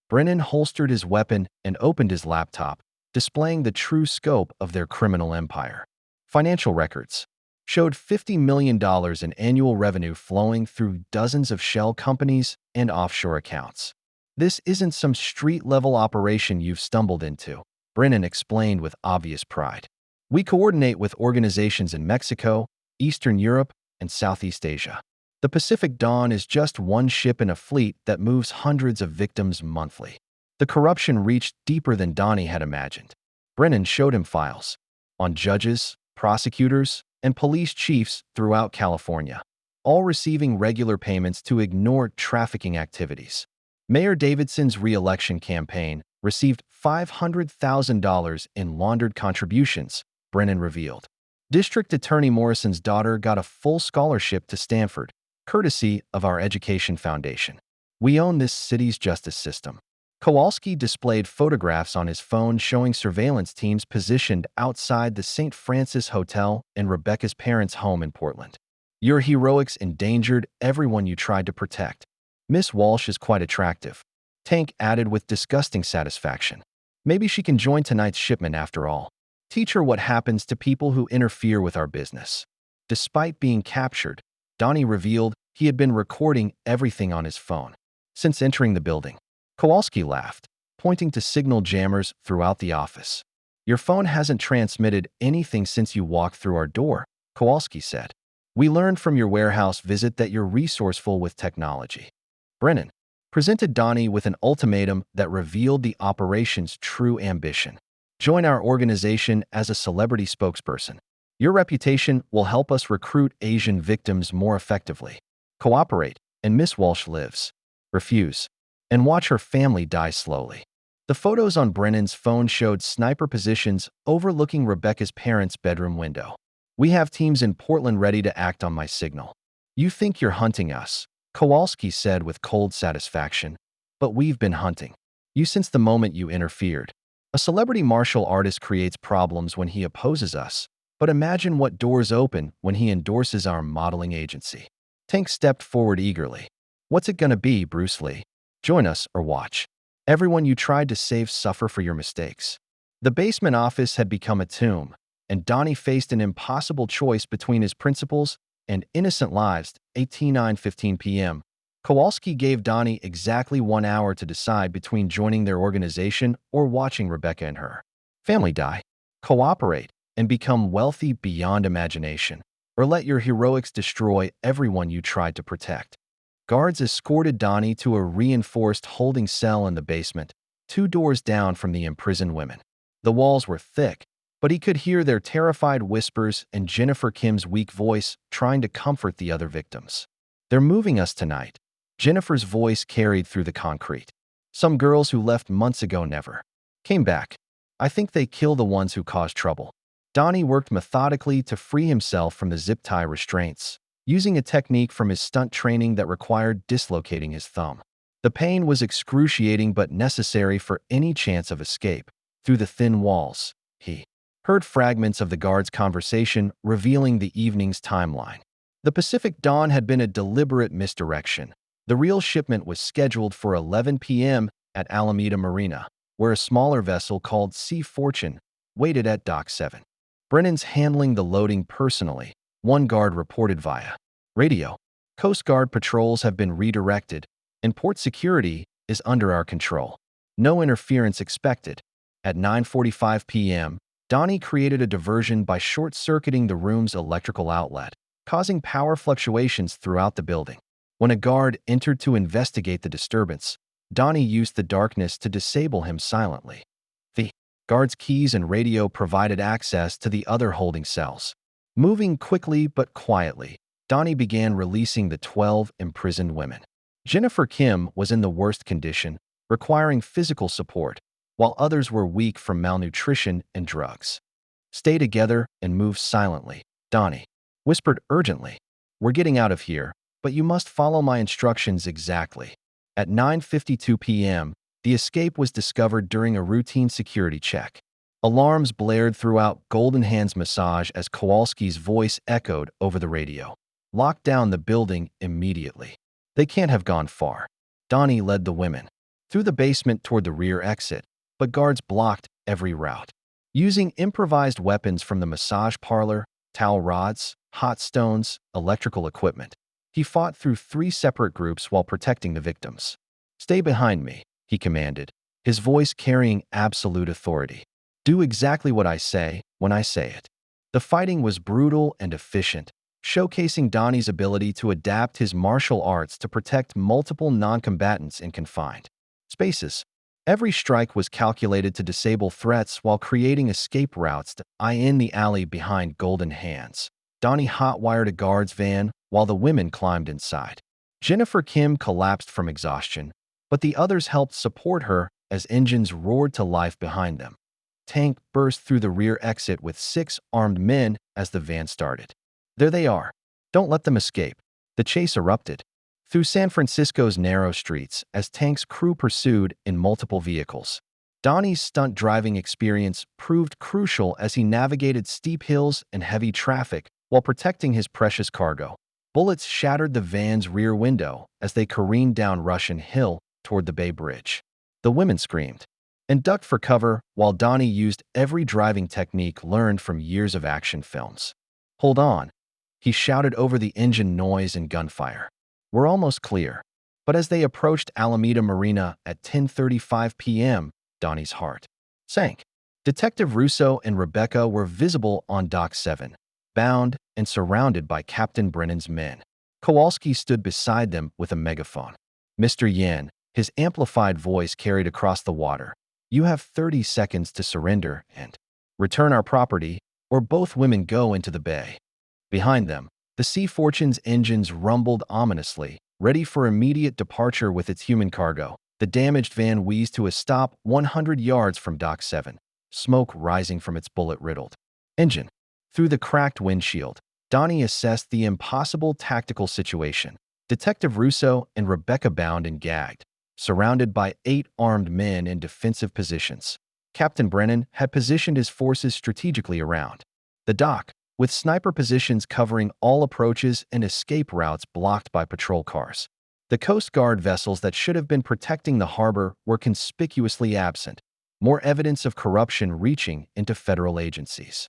[SPEAKER 1] Brennan holstered his weapon and opened his laptop, displaying the true scope of their criminal empire. Financial records showed $50 million in annual revenue flowing through dozens of shell companies and offshore accounts. This isn't some street-level operation you've stumbled into, Brennan explained with obvious pride. We coordinate with organizations in Mexico, Eastern Europe, and Southeast Asia. The Pacific Dawn is just one ship in a fleet that moves hundreds of victims monthly. The corruption reached deeper than Donnie had imagined. Brennan showed him files on judges, prosecutors, and police chiefs throughout California, all receiving regular payments to ignore trafficking activities. Mayor Davidson's re-election campaign received $500,000 in laundered contributions, Brennan revealed. District Attorney Morrison's daughter got a full scholarship to Stanford, courtesy of our Education Foundation. We own this city's justice system. Kowalski displayed photographs on his phone showing surveillance teams positioned outside the St. Francis Hotel and Rebecca's parents' home in Portland. Your heroics endangered everyone you tried to protect. Miss Walsh is quite attractive, Tank added with disgusting satisfaction. Maybe she can join tonight's shipment after all. Teach her what happens to people who interfere with our business. Despite being captured, Donnie revealed he had been recording everything on his phone since entering the building. Kowalski laughed, pointing to signal jammers throughout the office. Your phone hasn't transmitted anything since you walked through our door, Kowalski said. We learned from your warehouse visit that you're resourceful with technology. Brennan presented Donnie with an ultimatum that revealed the operation's true ambition. Join our organization as a celebrity spokesperson. Your reputation will help us recruit Asian victims more effectively. Cooperate, and Miss Walsh lives. Refuse, and watch her family die slowly. The photos on Brennan's phone showed sniper positions overlooking Rebecca's parents' bedroom window. We have teams in Portland ready to act on my signal. You think you're hunting us, Kowalski said with cold satisfaction, but we've been hunting you since the moment you interfered. A celebrity martial artist creates problems when he opposes us, but imagine what doors open when he endorses our modeling agency. Tank stepped forward eagerly. What's it gonna be, Bruce Lee? Join us or watch everyone you tried to save suffer for your mistakes. The basement office had become a tomb, and Donnie faced an impossible choice between his principles and innocent lives. 9:15 p.m. Kowalski gave Donnie exactly 1 hour to decide between joining their organization or watching Rebecca and her family die. Cooperate and become wealthy beyond imagination, or let your heroics destroy everyone you tried to protect. Guards escorted Donnie to a reinforced holding cell in the basement, 2 doors down from the imprisoned women. The walls were thick, but he could hear their terrified whispers and Jennifer Kim's weak voice trying to comfort the other victims. "They're moving us tonight," Jennifer's voice carried through the concrete. "Some girls who left months ago never came back. I think they kill the ones who cause trouble." Donnie worked methodically to free himself from the zip tie restraints, using a technique from his stunt training that required dislocating his thumb. The pain was excruciating but necessary for any chance of escape. Through the thin walls, he heard fragments of the guards' conversation revealing the evening's timeline. The Pacific Dawn had been a deliberate misdirection. The real shipment was scheduled for 11 p.m. at Alameda Marina, where a smaller vessel called Sea Fortune waited at Dock 7. Brennan's handling the loading personally, one guard reported via radio. "Coast Guard patrols have been redirected, and port security is under our control. No interference expected." At 9:45 p.m., Donnie created a diversion by short-circuiting the room's electrical outlet, causing power fluctuations throughout the building. When a guard entered to investigate the disturbance, Donnie used the darkness to disable him silently. The guard's keys and radio provided access to the other holding cells. Moving quickly but quietly, Donnie began releasing the 12 imprisoned women. Jennifer Kim was in the worst condition, requiring physical support, while others were weak from malnutrition and drugs. "Stay together and move silently," Donnie whispered urgently. "We're getting out of here, but you must follow my instructions exactly." At 9:52 p.m., the escape was discovered during a routine security check. Alarms blared throughout Golden Hand's massage as Kowalski's voice echoed over the radio. "Lock down the building immediately. They can't have gone far." Donnie led the women through the basement toward the rear exit, but guards blocked every route. Using improvised weapons from the massage parlor, towel rods, hot stones, electrical equipment, he fought through 3 separate groups while protecting the victims. "Stay behind me," he commanded, his voice carrying absolute authority. "Do exactly what I say when I say it." The fighting was brutal and efficient, showcasing Donnie's ability to adapt his martial arts to protect multiple non-combatants in confined spaces. Every strike was calculated to disable threats while creating escape routes to in the alley behind Golden Hands. Donnie hotwired a guard's van while the women climbed inside. Jennifer Kim collapsed from exhaustion, but the others helped support her as engines roared to life behind them. Tank burst through the rear exit with 6 armed men as the van started. "There they are. Don't let them escape." The chase erupted through San Francisco's narrow streets as Tank's crew pursued in multiple vehicles. Donnie's stunt driving experience proved crucial as he navigated steep hills and heavy traffic while protecting his precious cargo. Bullets shattered the van's rear window as they careened down Russian Hill toward the Bay Bridge. The women screamed and ducked for cover while Donnie used every driving technique learned from years of action films. "Hold on," he shouted over the engine noise and gunfire. "We're almost clear." But as they approached Alameda Marina at 10:35 p.m., Donnie's heart sank. Detective Russo and Rebecca were visible on Dock 7, bound and surrounded by Captain Brennan's men. Kowalski stood beside them with a megaphone. "Mr. Yen," his amplified voice carried across the water, "you have 30 seconds to surrender and return our property, or both women go into the bay." Behind them, the Sea Fortune's engines rumbled ominously, ready for immediate departure with its human cargo. The damaged van wheezed to a stop 100 yards from Dock 7, smoke rising from its bullet-riddled engine. Through the cracked windshield, Donnie assessed the impossible tactical situation. Detective Russo and Rebecca bound and gagged, surrounded by 8 armed men in defensive positions. Captain Brennan had positioned his forces strategically around the dock, with sniper positions covering all approaches and escape routes blocked by patrol cars. The Coast Guard vessels that should have been protecting the harbor were conspicuously absent, more evidence of corruption reaching into federal agencies.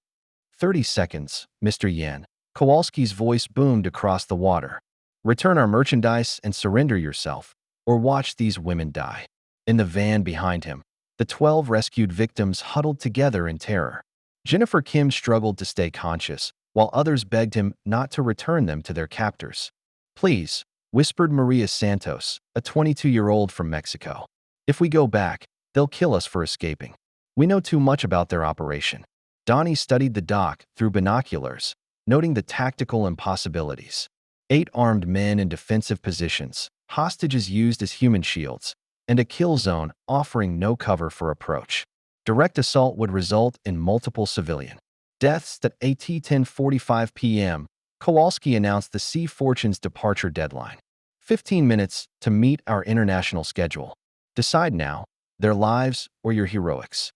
[SPEAKER 1] 30 seconds, Mr. Yen. Kowalski's voice boomed across the water. "Return our merchandise and surrender yourself, or watch these women die." In the van behind him, the 12 rescued victims huddled together in terror. Jennifer Kim struggled to stay conscious, while others begged him not to return them to their captors. "Please," whispered Maria Santos, a 22-year-old from Mexico. "If we go back, they'll kill us for escaping. We know too much about their operation." Donnie studied the dock through binoculars, noting the tactical impossibilities. 8 armed men in defensive positions, hostages used as human shields, and a kill zone offering no cover for approach. Direct assault would result in multiple civilian deaths. At 10:45 p.m., Kowalski announced the Sea Fortune's departure deadline. 15 minutes to meet our international schedule. Decide now, their lives or your heroics.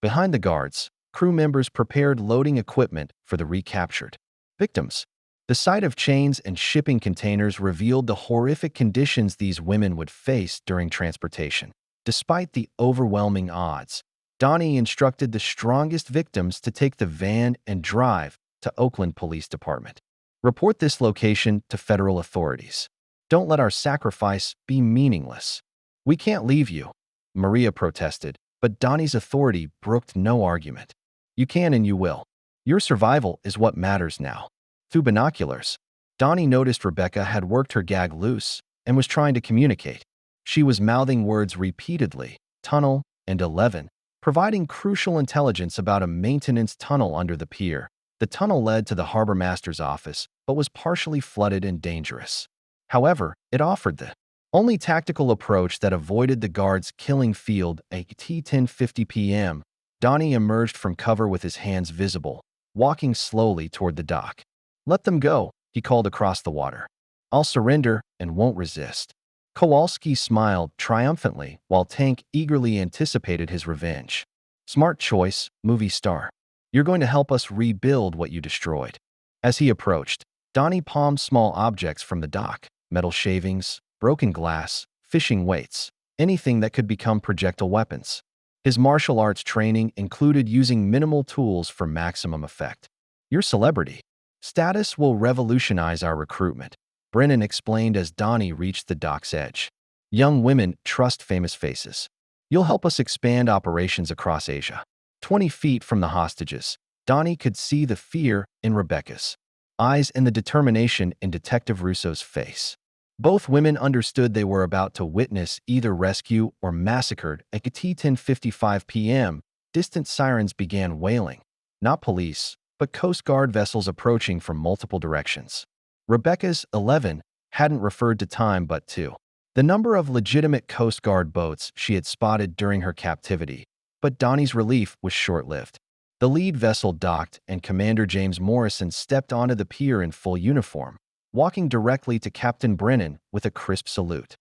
[SPEAKER 1] Behind the guards, crew members prepared loading equipment for the recaptured victims. The sight of chains and shipping containers revealed the horrific conditions these women would face during transportation. Despite the overwhelming odds, Donnie instructed the strongest victims to take the van and drive to Oakland Police Department. Report this location to federal authorities. Don't let our sacrifice be meaningless. We can't leave you, Maria protested, but Donnie's authority brooked no argument. You can and you will. Your survival is what matters now. Through binoculars, Donnie noticed Rebecca had worked her gag loose and was trying to communicate. She was mouthing words repeatedly, tunnel and 11, providing crucial intelligence about a maintenance tunnel under the pier. The tunnel led to the harbor master's office, but was partially flooded and dangerous. However, it offered the only tactical approach that avoided the guards' killing field. At 10:50 p.m., Donnie emerged from cover with his hands visible, walking slowly toward the dock. "Let them go," he called across the water. "I'll surrender and won't resist." Kowalski smiled triumphantly while Tank eagerly anticipated his revenge. "Smart choice, movie star. You're going to help us rebuild what you destroyed." As he approached, Donnie palmed small objects from the dock: metal shavings, broken glass, fishing weights, anything that could become projectile weapons. His martial arts training included using minimal tools for maximum effect. "Your celebrity status will revolutionize our recruitment," Brennan explained as Donnie reached the dock's edge. "Young women trust famous faces. You'll help us expand operations across Asia." 20 feet from the hostages, Donnie could see the fear in Rebecca's eyes and the determination in Detective Russo's face. Both women understood they were about to witness either rescue or massacred. At 10:55 p.m., distant sirens began wailing. Not police, but Coast Guard vessels approaching from multiple directions. Rebecca's 11 hadn't referred to time but to the number of legitimate Coast Guard boats she had spotted during her captivity, but Donnie's relief was short-lived. The lead vessel docked and Commander James Morrison stepped onto the pier in full uniform, walking directly to Captain Brennan with a crisp salute.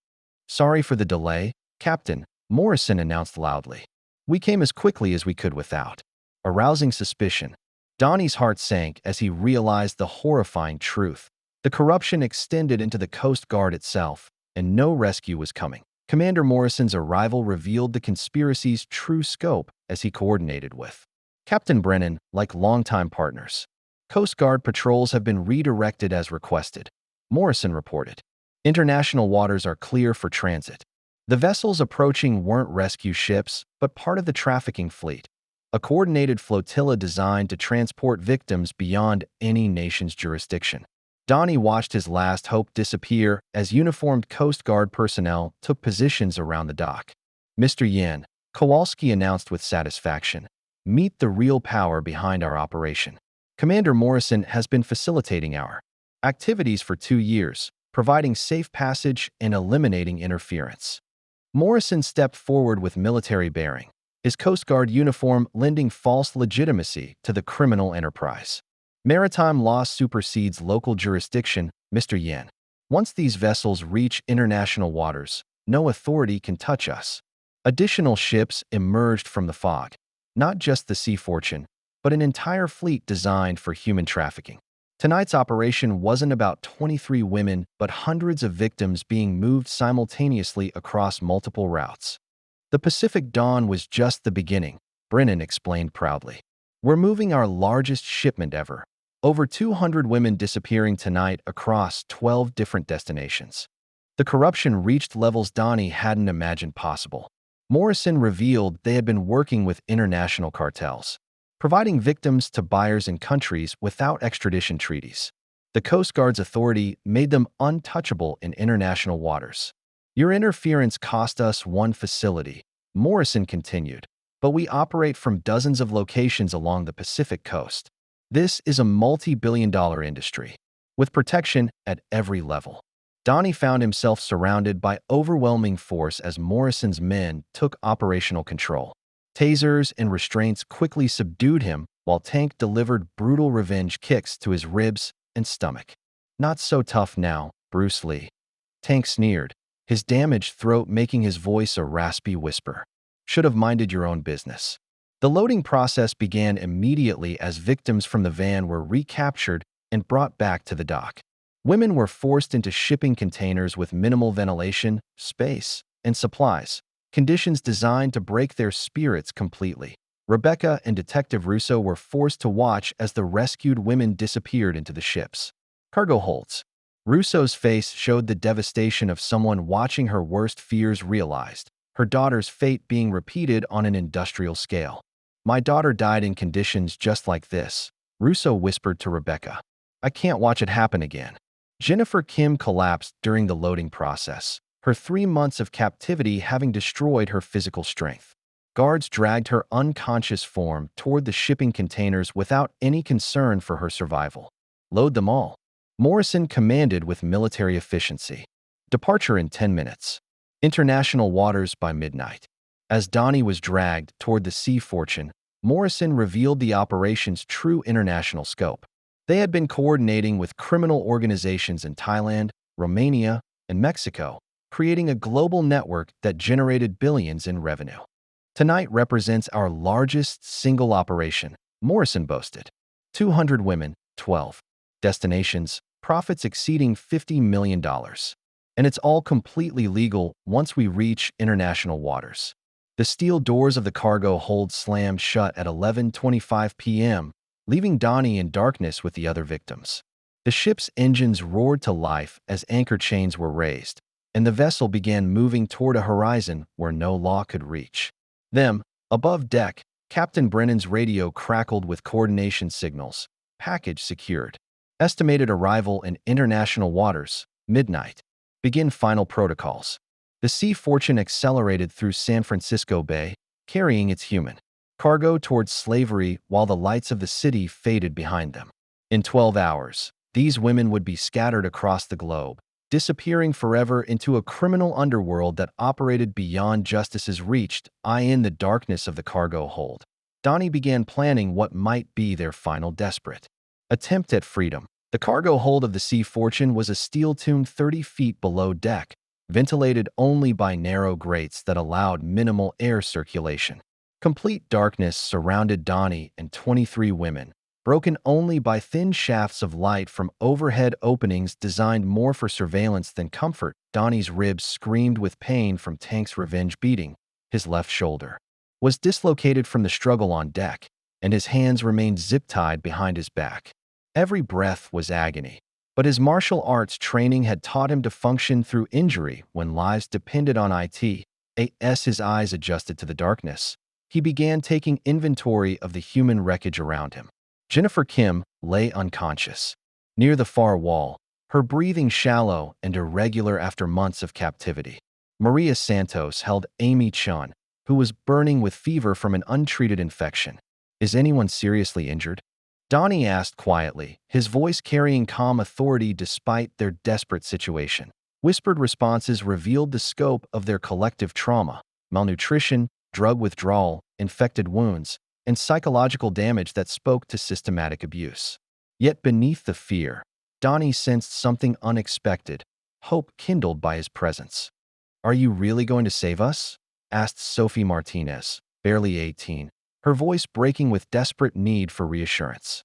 [SPEAKER 1] "Sorry for the delay, Captain," Morrison announced loudly. "We came as quickly as we could without arousing suspicion." Donnie's heart sank as he realized the horrifying truth. The corruption extended into the Coast Guard itself, and no rescue was coming. Commander Morrison's arrival revealed the conspiracy's true scope as he coordinated with Captain Brennan like longtime partners. "Coast Guard patrols have been redirected as requested," Morrison reported. "International waters are clear for transit." The vessels approaching weren't rescue ships, but part of the trafficking fleet, a coordinated flotilla designed to transport victims beyond any nation's jurisdiction. Donnie watched his last hope disappear as uniformed Coast Guard personnel took positions around the dock. "Mr. Yen," Kowalski announced with satisfaction, "meet the real power behind our operation. Commander Morrison has been facilitating our activities for 2 years, providing safe passage and eliminating interference." Morrison stepped forward with military bearing, his Coast Guard uniform lending false legitimacy to the criminal enterprise. "Maritime law supersedes local jurisdiction, Mr. Yen. Once these vessels reach international waters, no authority can touch us." Additional ships emerged from the fog, not just the Sea Fortune, but an entire fleet designed for human trafficking. Tonight's operation wasn't about 23 women, but hundreds of victims being moved simultaneously across multiple routes. "The Pacific Dawn was just the beginning," Brennan explained proudly. "We're moving our largest shipment ever. Over 200 women disappearing tonight across 12 different destinations." The corruption reached levels Donnie hadn't imagined possible. Morrison revealed they had been working with international cartels, providing victims to buyers in countries without extradition treaties. The Coast Guard's authority made them untouchable in international waters. Your interference cost us one facility, Morrison continued, but we operate from dozens of locations along the Pacific coast. This is a multi-billion-dollar industry, with protection at every level. Donnie found himself surrounded by overwhelming force as Morrison's men took operational control. Tasers and restraints quickly subdued him, while Tank delivered brutal revenge kicks to his ribs and stomach. "Not so tough now, Bruce Lee." Tank sneered, his damaged throat making his voice a raspy whisper. "Should have minded your own business." The loading process began immediately as victims from the van were recaptured and brought back to the dock. Women were forced into shipping containers with minimal ventilation, space, and supplies, conditions designed to break their spirits completely. Rebecca and Detective Russo were forced to watch as the rescued women disappeared into the ships. Cargo holds. Russo's face showed the devastation of someone watching her worst fears realized, her daughter's fate being repeated on an industrial scale. "My daughter died in conditions just like this," Russo whispered to Rebecca. "I can't watch it happen again." Jennifer Kim collapsed during the loading process, her 3 months of captivity having destroyed her physical strength. Guards dragged her unconscious form toward the shipping containers without any concern for her survival. "Load them all," Morrison commanded with military efficiency. "Departure in 10 minutes. International waters by midnight." As Donnie was dragged toward the Sea Fortune, Morrison revealed the operation's true international scope. They had been coordinating with criminal organizations in Thailand, Romania, and Mexico, creating a global network that generated billions in revenue. "Tonight represents our largest single operation," Morrison boasted. 200 women, 12 destinations, profits exceeding $50 million. And it's all completely legal once we reach international waters. The steel doors of the cargo hold slammed shut at 11:25 p.m., leaving Donnie in darkness with the other victims. The ship's engines roared to life as anchor chains were raised, and the vessel began moving toward a horizon where no law could reach. Above deck, Captain Brennan's radio crackled with coordination signals. "Package secured. Estimated arrival in international waters, midnight. Begin final protocols." The Sea Fortune accelerated through San Francisco Bay, carrying its human cargo towards slavery while the lights of the city faded behind them. In 12 hours, these women would be scattered across the globe, disappearing forever into a criminal underworld that operated beyond justice's reach. In the darkness of the cargo hold, Donnie began planning what might be their final desperate attempt at freedom. The cargo hold of the Sea Fortune was a steel tomb 30 feet below deck, ventilated only by narrow grates that allowed minimal air circulation. Complete darkness surrounded Donnie and 23 women, broken only by thin shafts of light from overhead openings designed more for surveillance than comfort. Donnie's ribs screamed with pain from Tank's revenge beating. His left shoulder was dislocated from the struggle on deck, and his hands remained zip-tied behind his back. Every breath was agony, but his martial arts training had taught him to function through injury when lives depended on it. As his eyes adjusted to the darkness, he began taking inventory of the human wreckage around him. Jennifer Kim lay unconscious near the far wall, her breathing shallow and irregular after months of captivity. Maria Santos held Amy Chun, who was burning with fever from an untreated infection. "Is anyone seriously injured?" Donnie asked quietly, his voice carrying calm authority despite their desperate situation. Whispered responses revealed the scope of their collective trauma: malnutrition, drug withdrawal, infected wounds, and psychological damage that spoke to systematic abuse. Yet beneath the fear, Donnie sensed something unexpected, hope kindled by his presence. "Are you really going to save us?" asked Sophie Martinez, barely 18, her voice breaking with desperate need for reassurance.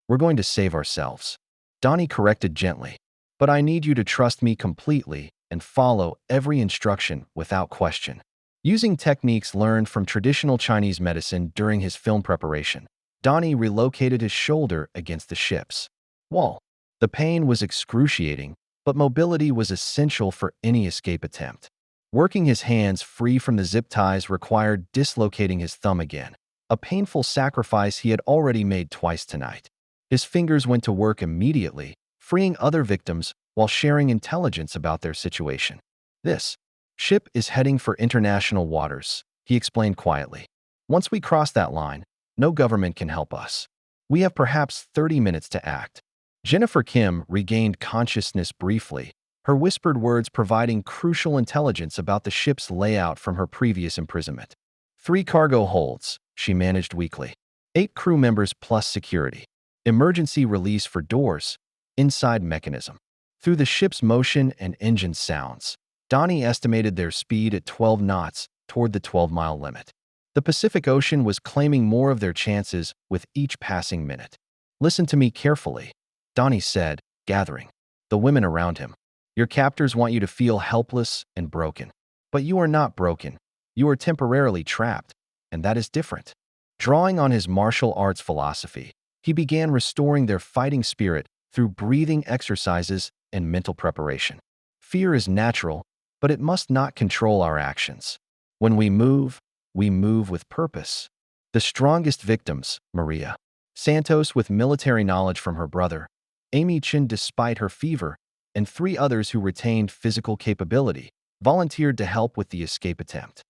[SPEAKER 1] "We're going to save ourselves," Donnie corrected gently. "But I need you to trust me completely and follow every instruction without question." Using techniques learned from traditional Chinese medicine during his film preparation, Donnie relocated his shoulder against the ship's wall. The pain was excruciating, but mobility was essential for any escape attempt. Working his hands free from the zip ties required dislocating his thumb again. a painful sacrifice he had already made twice tonight. His fingers went to work immediately, freeing other victims while sharing intelligence about their situation. This ship is heading for international waters, he explained quietly. Once we cross that line, no government can help us. We have perhaps 30 minutes to act. Jennifer Kim regained consciousness briefly, her whispered words providing crucial intelligence about the ship's layout from her previous imprisonment. 3 cargo holds, she managed weakly. 8 crew members plus security. Emergency release for doors, inside mechanism. Through the ship's motion and engine sounds, Donnie estimated their speed at 12 knots toward the 12-mile limit. The Pacific Ocean was claiming more of their chances with each passing minute. Listen to me carefully, Donnie said, gathering the women around him. Your captors want you to feel helpless and broken. But you are not broken. You are temporarily trapped, and that is different. Drawing on his martial arts philosophy, he began restoring their fighting spirit through breathing exercises and mental preparation. Fear is natural, but it must not control our actions. When we move with purpose. The strongest victims, Maria Santos with military knowledge from her brother, Amy Chin despite her fever, and 3 others who retained physical capability, volunteered to help with the escape attempt.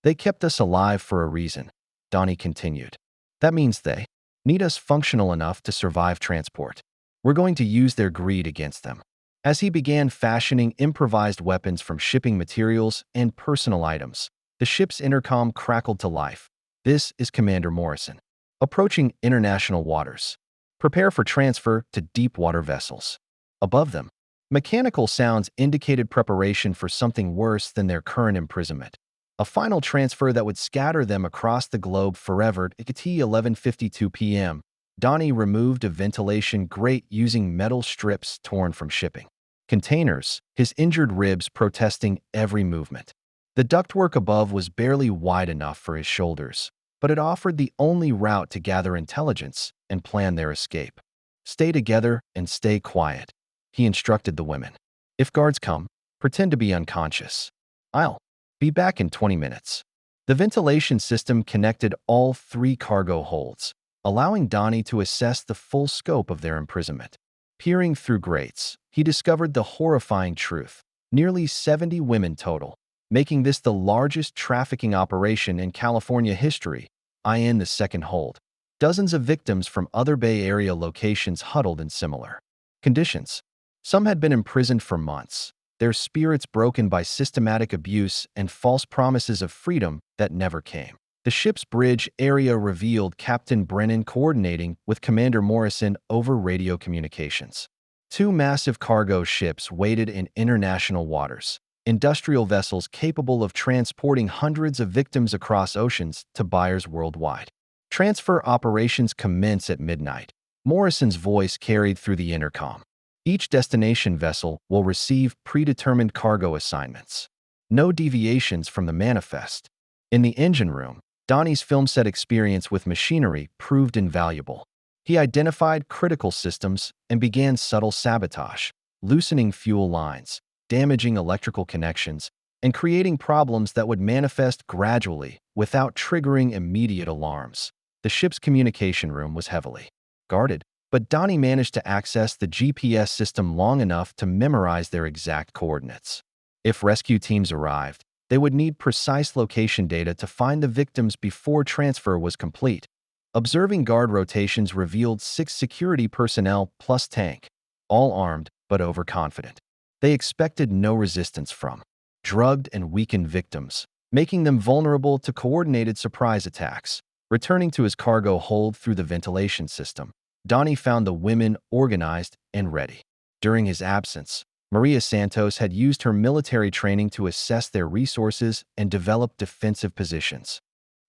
[SPEAKER 1] They kept us alive for a reason, Donnie continued. That means they need us functional enough to survive transport. We're going to use their greed against them. As he began fashioning improvised weapons from shipping materials and personal items, the ship's intercom crackled to life. This is Commander Morrison. Approaching international waters. Prepare for transfer to deep water vessels. Above them, mechanical sounds indicated preparation for something worse than their current imprisonment. A final transfer that would scatter them across the globe forever. At 11:52 p.m., Donnie removed a ventilation grate using metal strips torn from shipping containers, his injured ribs protesting every movement. The ductwork above was barely wide enough for his shoulders, but it offered the only route to gather intelligence and plan their escape. Stay together and stay quiet, he instructed the women. If guards come, pretend to be unconscious. I'll be back in 20 minutes. The ventilation system connected all 3 cargo holds, allowing Donnie to assess the full scope of their imprisonment. Peering through grates, he discovered the horrifying truth. Nearly 70 women total, making this the largest trafficking operation in California history. In the second hold. Dozens of victims from other Bay Area locations huddled in similar conditions. Some had been imprisoned for months, their spirits broken by systematic abuse and false promises of freedom that never came. The ship's bridge area revealed Captain Brennan coordinating with Commander Morrison over radio communications. 2 massive cargo ships waited in international waters, industrial vessels capable of transporting hundreds of victims across oceans to buyers worldwide. Transfer operations commence at midnight. Morrison's voice carried through the intercom. Each destination vessel will receive predetermined cargo assignments. No deviations from the manifest. In the engine room, Donnie's film set experience with machinery proved invaluable. He identified critical systems and began subtle sabotage, loosening fuel lines, damaging electrical connections, and creating problems that would manifest gradually without triggering immediate alarms. The ship's communication room was heavily guarded, but Donnie managed to access the GPS system long enough to memorize their exact coordinates. If rescue teams arrived, they would need precise location data to find the victims before transfer was complete. Observing guard rotations revealed 6 security personnel plus tank, all armed but overconfident. They expected no resistance from drugged and weakened victims, making them vulnerable to coordinated surprise attacks. Returning to his cargo hold through the ventilation system, Donnie found the women organized and ready. During his absence, Maria Santos had used her military training to assess their resources and develop defensive positions.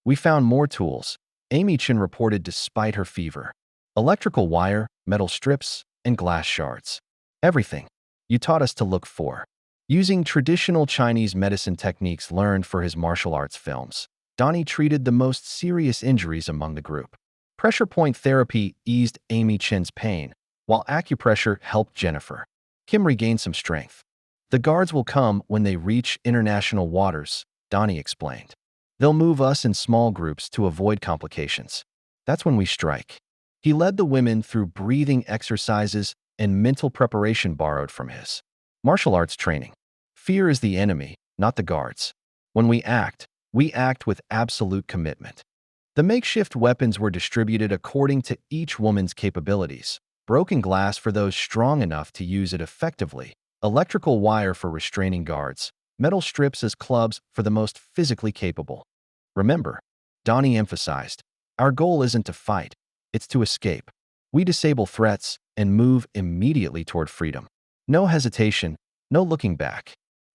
[SPEAKER 1] We found more tools, Amy Chin reported despite her fever. Electrical wire, metal strips, and glass shards. Everything you taught us to look for. Using traditional Chinese medicine techniques learned for his martial arts films, Donnie treated the most serious injuries among the group. Pressure point therapy eased Amy Chin's pain, while acupressure helped Jennifer Kim regain some strength. The guards will come when they reach international waters, Donnie explained. They'll move us in small groups to avoid complications. That's when we strike. He led the women through breathing exercises and mental preparation borrowed from his martial arts training. Fear is the enemy, not the guards. When we act with absolute commitment. The makeshift weapons were distributed according to each woman's capabilities. Broken glass for those strong enough to use it effectively, electrical wire for restraining guards, metal strips as clubs for the most physically capable. Remember, Donnie emphasized, our goal isn't to fight, it's to escape. We disable threats and move immediately toward freedom. No hesitation, no looking back.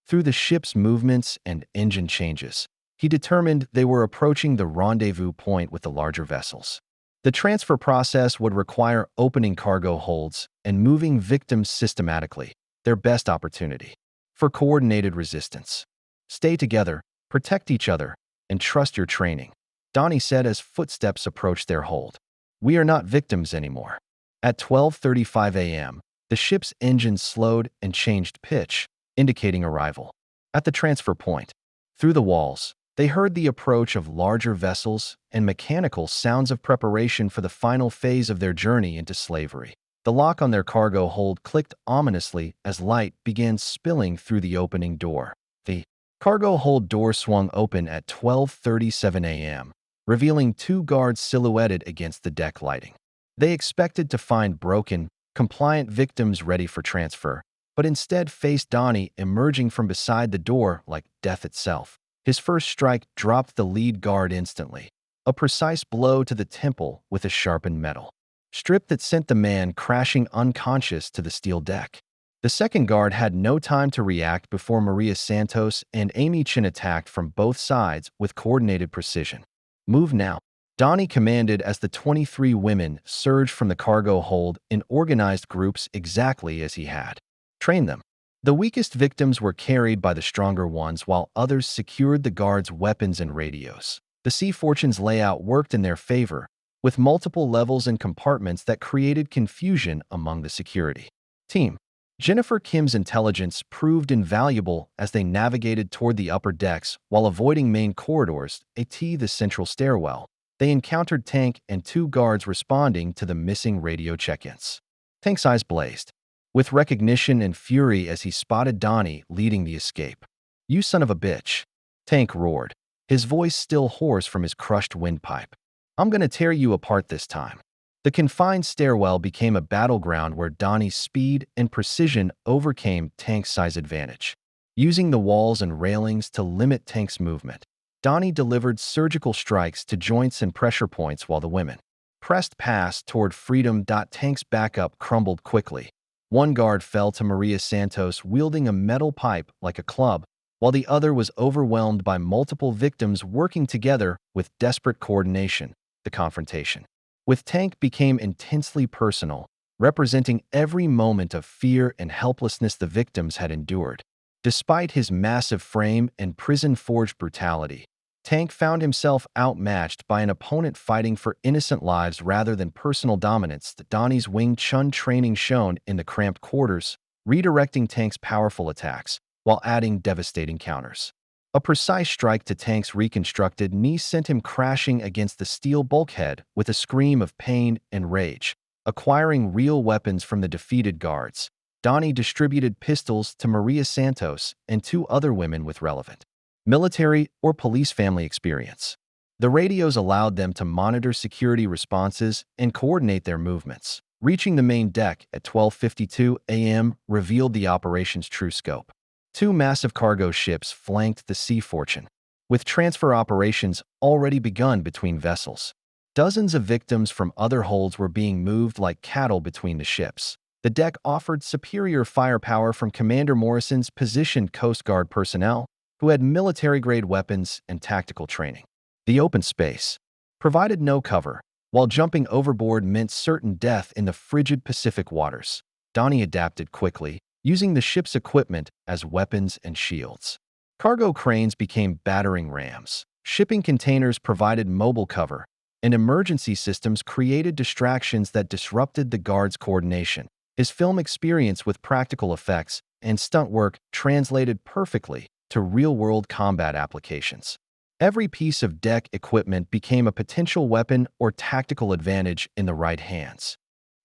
[SPEAKER 1] Through the ship's movements and engine changes, he determined they were approaching the rendezvous point with the larger vessels. The transfer process would require opening cargo holds and moving victims systematically, their best opportunity for coordinated resistance. Stay together, protect each other, and trust your training, Donnie said as footsteps approached their hold. We are not victims anymore. At 12:35 a.m., the ship's engines slowed and changed pitch, indicating arrival. At the transfer point, through the walls, they heard the approach of larger vessels and mechanical sounds of preparation for the final phase of their journey into slavery. The lock on their cargo hold clicked ominously as light began spilling through the opening door. The cargo hold door swung open at 12:37 a.m., revealing two guards silhouetted against the deck lighting. They expected to find broken, compliant victims ready for transfer, but instead faced Donnie emerging from beside the door like death itself. His first strike dropped the lead guard instantly, a precise blow to the temple with a sharpened metal strip that sent the man crashing unconscious to the steel deck. The second guard had no time to react before Maria Santos and Amy Chin attacked from both sides with coordinated precision. Move now, Donnie commanded as the 23 women surged from the cargo hold in organized groups exactly as he had trained them. The weakest victims were carried by the stronger ones while others secured the guards' weapons and radios. The Sea Fortune's layout worked in their favor, with multiple levels and compartments that created confusion among the security team. Jennifer Kim's intelligence proved invaluable as they navigated toward the upper decks while avoiding main corridors, the central stairwell. They encountered Tank and two guards responding to the missing radio check-ins. Tank's eyes blazed with recognition and fury as he spotted Donnie leading the escape. "You son of a bitch," Tank roared, his voice still hoarse from his crushed windpipe. "I'm gonna tear you apart this time." The confined stairwell became a battleground where Donnie's speed and precision overcame Tank's size advantage. Using the walls and railings to limit Tank's movement, Donnie delivered surgical strikes to joints and pressure points while the women pressed past toward freedom. Tank's backup crumbled quickly. One guard fell to Maria Santos wielding a metal pipe like a club, while the other was overwhelmed by multiple victims working together with desperate coordination. The confrontation with Tank became intensely personal, representing every moment of fear and helplessness the victims had endured. Despite his massive frame and prison-forged brutality, Tank found himself outmatched by an opponent fighting for innocent lives rather than personal dominance. Donnie's Wing Chun training shone in the cramped quarters, redirecting Tank's powerful attacks while adding devastating counters. A precise strike to Tank's reconstructed knee sent him crashing against the steel bulkhead with a scream of pain and rage. Acquiring real weapons from the defeated guards, Donnie distributed pistols to Maria Santos and two other women with relevant military or police family experience. The radios allowed them to monitor security responses and coordinate their movements. Reaching the main deck at 12:52 a.m. revealed the operation's true scope. Two massive cargo ships flanked the Sea Fortune, with transfer operations already begun between vessels. Dozens of victims from other holds were being moved like cattle between the ships. The deck offered superior firepower from Commander Morrison's positioned Coast Guard personnel, who had military-grade weapons and tactical training. The open space provided no cover, while jumping overboard meant certain death in the frigid Pacific waters. Donnie adapted quickly, using the ship's equipment as weapons and shields. Cargo cranes became battering rams. Shipping containers provided mobile cover, and emergency systems created distractions that disrupted the guards' coordination. His film experience with practical effects and stunt work translated perfectly to real-world combat applications. Every piece of deck equipment became a potential weapon or tactical advantage in the right hands.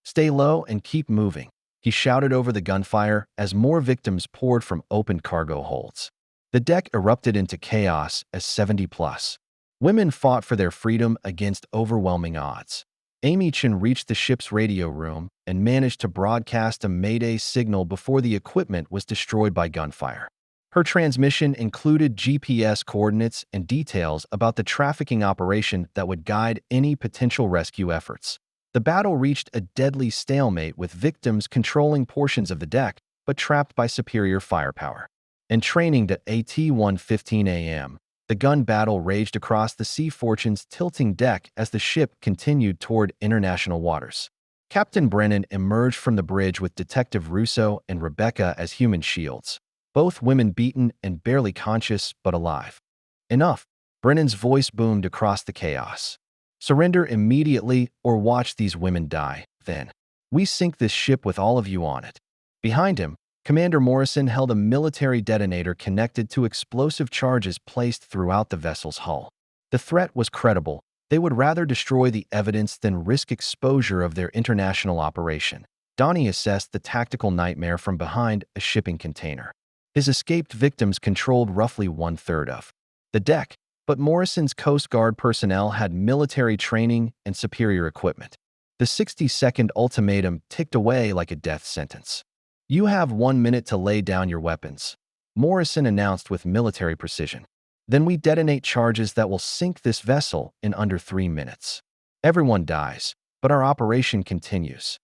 [SPEAKER 1] "Stay low and keep moving," he shouted over the gunfire as more victims poured from open cargo holds. The deck erupted into chaos as 70-plus women fought for their freedom against overwhelming odds. Amy Chen reached the ship's radio room and managed to broadcast a Mayday signal before the equipment was destroyed by gunfire. Her transmission included GPS coordinates and details about the trafficking operation that would guide any potential rescue efforts. The battle reached a deadly stalemate with victims controlling portions of the deck, but trapped by superior firepower. And training at at-1:15 a.m., the gun battle raged across the Sea Fortune's tilting deck as the ship continued toward international waters. Captain Brennan emerged from the bridge with Detective Russo and Rebecca as human shields, both women beaten and barely conscious but alive. "Enough," Brennan's voice boomed across the chaos. "Surrender immediately or watch these women die, then we sink this ship with all of you on it." Behind him, Commander Morrison held a military detonator connected to explosive charges placed throughout the vessel's hull. The threat was credible. They would rather destroy the evidence than risk exposure of their international operation. Donnie assessed the tactical nightmare from behind a shipping container. His escaped victims controlled roughly one-third of the deck, but Morrison's Coast Guard personnel had military training and superior equipment. The 60-second ultimatum ticked away like a death sentence. "You have 1 minute to lay down your weapons," Morrison announced with military precision. "Then we detonate charges that will sink this vessel in under 3 minutes. Everyone dies, but our operation continues."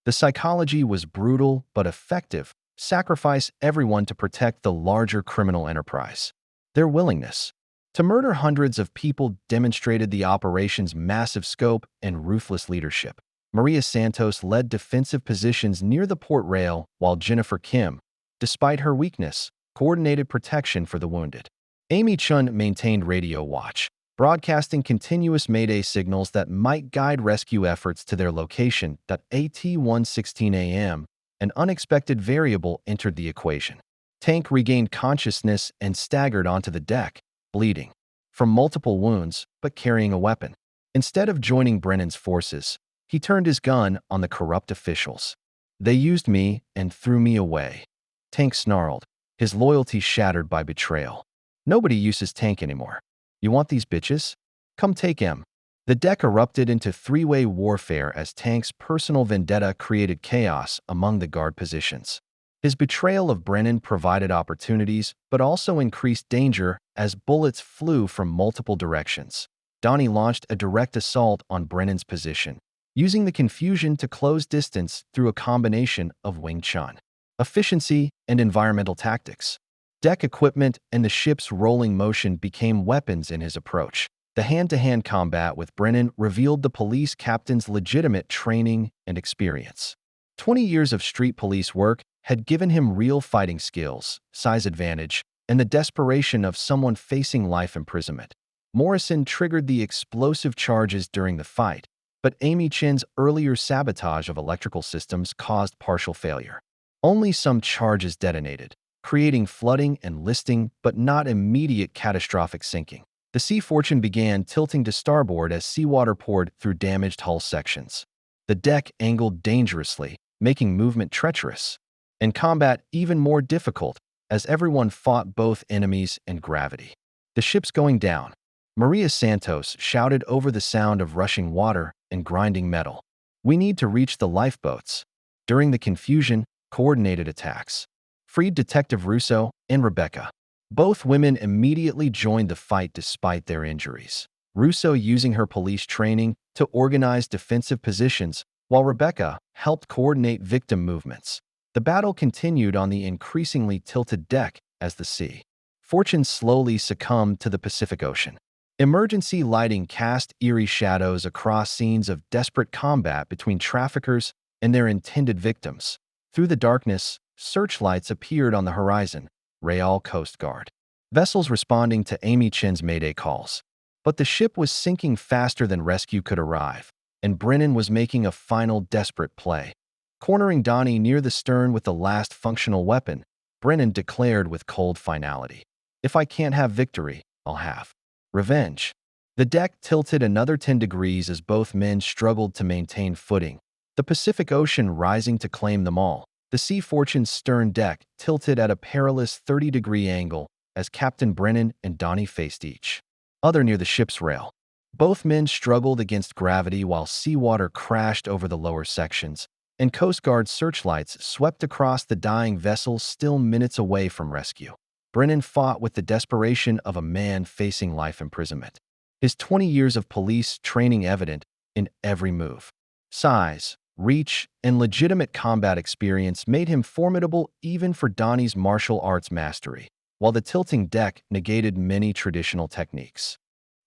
[SPEAKER 1] The psychology was brutal but effective. Sacrifice everyone to protect the larger criminal enterprise. Their willingness to murder hundreds of people demonstrated the operation's massive scope and ruthless leadership. Maria Santos led defensive positions near the port rail, while Jennifer Kim, despite her weakness, coordinated protection for the wounded. Amy Chun maintained radio watch, broadcasting continuous Mayday signals that might guide rescue efforts to their location. At at-1:16 a.m., an unexpected variable entered the equation. Tank regained consciousness and staggered onto the deck, bleeding from multiple wounds but carrying a weapon. Instead of joining Brennan's forces, he turned his gun on the corrupt officials. "They used me and threw me away," Tank snarled, his loyalty shattered by betrayal. "Nobody uses Tank anymore. You want these bitches? Come take 'em." The deck erupted into three-way warfare as Tank's personal vendetta created chaos among the guard positions. His betrayal of Brennan provided opportunities, but also increased danger as bullets flew from multiple directions. Donnie launched a direct assault on Brennan's position, using the confusion to close distance through a combination of Wing Chun efficiency and environmental tactics. Deck equipment and the ship's rolling motion became weapons in his approach. The hand-to-hand combat with Brennan revealed the police captain's legitimate training and experience. 20 years of street police work had given him real fighting skills, size advantage, and the desperation of someone facing life imprisonment. Morrison triggered the explosive charges during the fight, but Amy Chen's earlier sabotage of electrical systems caused partial failure. Only some charges detonated, creating flooding and listing but not immediate catastrophic sinking. The Sea Fortune began tilting to starboard as seawater poured through damaged hull sections. The deck angled dangerously, making movement treacherous, and combat even more difficult as everyone fought both enemies and gravity. "The ship's going down," Maria Santos shouted over the sound of rushing water and grinding metal. "We need to reach the lifeboats." During the confusion, coordinated attacks freed Detective Russo and Rebecca. Both women immediately joined the fight despite their injuries. Russo using her police training to organize defensive positions, while Rebecca helped coordinate victim movements. The battle continued on the increasingly tilted deck as the Sea Fortune slowly succumbed to the Pacific Ocean. Emergency lighting cast eerie shadows across scenes of desperate combat between traffickers and their intended victims. Through the darkness, searchlights appeared on the horizon, Real Coast Guard vessels responding to Amy Chen's Mayday calls. But the ship was sinking faster than rescue could arrive, and Brennan was making a final desperate play. Cornering Donnie near the stern with the last functional weapon, Brennan declared with cold finality, "If I can't have victory, I'll have Revenge. The deck tilted another 10 degrees as both men struggled to maintain footing, the Pacific Ocean rising to claim them all. The Sea Fortune's stern deck tilted at a perilous 30-degree angle as Captain Brennan and Donnie faced each other near the ship's rail. Both men struggled against gravity while seawater crashed over the lower sections, and Coast Guard searchlights swept across the dying vessels still minutes away from rescue. Brennan fought with the desperation of a man facing life imprisonment, his 20 years of police training evident in every move. Size, reach, and legitimate combat experience made him formidable even for Donnie's martial arts mastery, while the tilting deck negated many traditional techniques.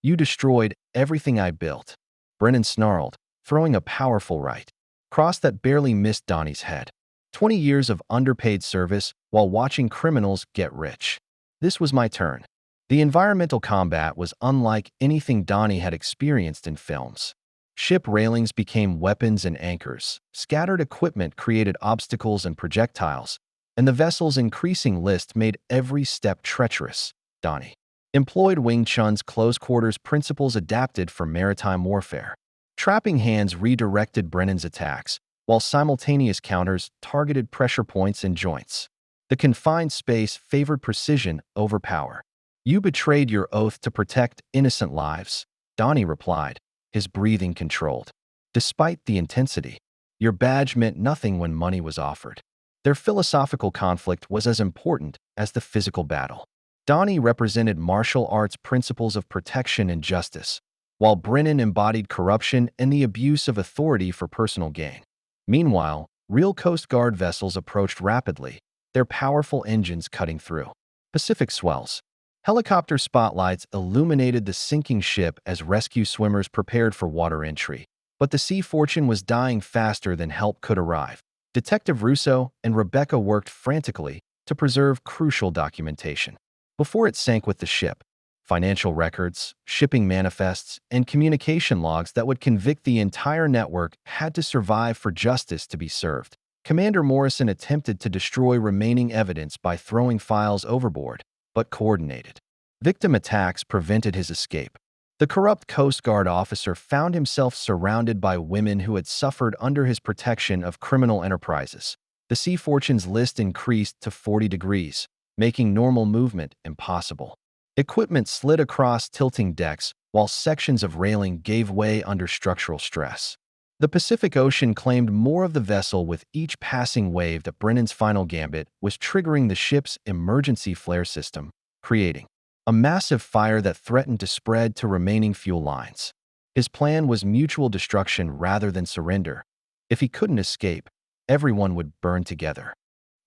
[SPEAKER 1] "You destroyed everything I built," Brennan snarled, throwing a powerful right cross that barely missed Donnie's head. 20 years of underpaid service while watching criminals get rich. This was my turn. The environmental combat was unlike anything Donnie had experienced in films. Ship railings became weapons and anchors, scattered equipment created obstacles and projectiles, and the vessel's increasing list made every step treacherous. Donnie employed Wing Chun's close-quarters principles adapted for maritime warfare. Trapping hands redirected Brennan's attacks, while simultaneous counters targeted pressure points and joints. The confined space favored precision over power. "You betrayed your oath to protect innocent lives," Donnie replied, his breathing controlled. "Despite the intensity, your badge meant nothing when money was offered." Their philosophical conflict was as important as the physical battle. Donnie represented martial arts principles of protection and justice, while Brennan embodied corruption and the abuse of authority for personal gain. Meanwhile, real Coast Guard vessels approached rapidly, their powerful engines cutting through Pacific swells. Helicopter spotlights illuminated the sinking ship as rescue swimmers prepared for water entry, but the Sea Fortune was dying faster than help could arrive. Detective Russo and Rebecca worked frantically to preserve crucial documentation before it sank with the ship. Financial records, shipping manifests, and communication logs that would convict the entire network had to survive for justice to be served. Commander Morrison attempted to destroy remaining evidence by throwing files overboard, but coordinated victim attacks prevented his escape. The corrupt Coast Guard officer found himself surrounded by women who had suffered under his protection of criminal enterprises. The Sea Fortune's list increased to 40 degrees, making normal movement impossible. Equipment slid across tilting decks, while sections of railing gave way under structural stress. The Pacific Ocean claimed more of the vessel with each passing wave that Brennan's final gambit was triggering the ship's emergency flare system, creating a massive fire that threatened to spread to remaining fuel lines. His plan was mutual destruction rather than surrender. If he couldn't escape, everyone would burn together.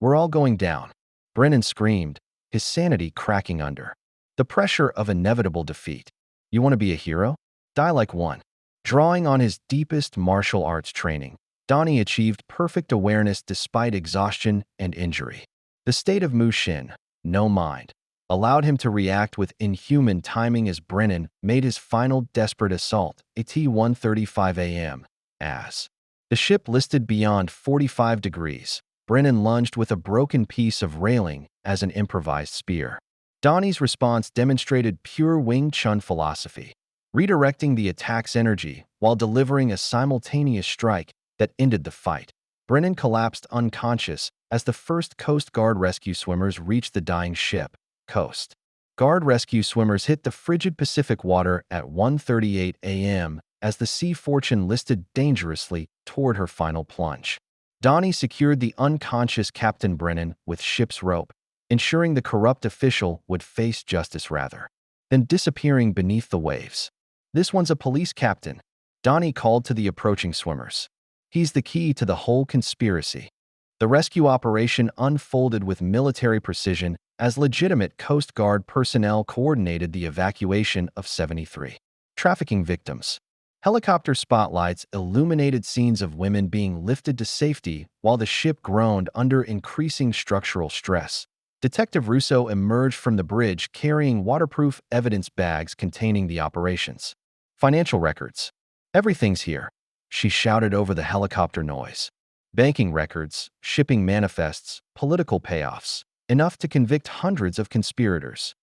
[SPEAKER 1] "We're all going down," Brennan screamed, his sanity cracking under the pressure of inevitable defeat. "You want to be a hero? Die like one." Drawing on his deepest martial arts training, Donnie achieved perfect awareness despite exhaustion and injury. The state of Mushin, no mind, allowed him to react with inhuman timing as Brennan made his final desperate assault at 1:35 a.m. As the ship listed beyond 45 degrees, Brennan lunged with a broken piece of railing as an improvised spear. Donnie's response demonstrated pure Wing Chun philosophy, redirecting the attack's energy while delivering a simultaneous strike that ended the fight. Brennan collapsed unconscious as the first Coast Guard rescue swimmers reached the dying ship. Coast Guard rescue swimmers hit the frigid Pacific water at 1:38 a.m. as the Sea Fortune listed dangerously toward her final plunge. Donnie secured the unconscious Captain Brennan with ship's rope, ensuring the corrupt official would face justice rather than disappearing beneath the waves. "This one's a police captain," Donnie called to the approaching swimmers. "He's the key to the whole conspiracy." The rescue operation unfolded with military precision as legitimate Coast Guard personnel coordinated the evacuation of 73 trafficking victims. Helicopter spotlights illuminated scenes of women being lifted to safety while the ship groaned under increasing structural stress. Detective Russo emerged from the bridge carrying waterproof evidence bags containing the operations. "Financial records. Everything's here," she shouted over the helicopter noise. "Banking records, shipping manifests, political payoffs, enough to convict hundreds of conspirators."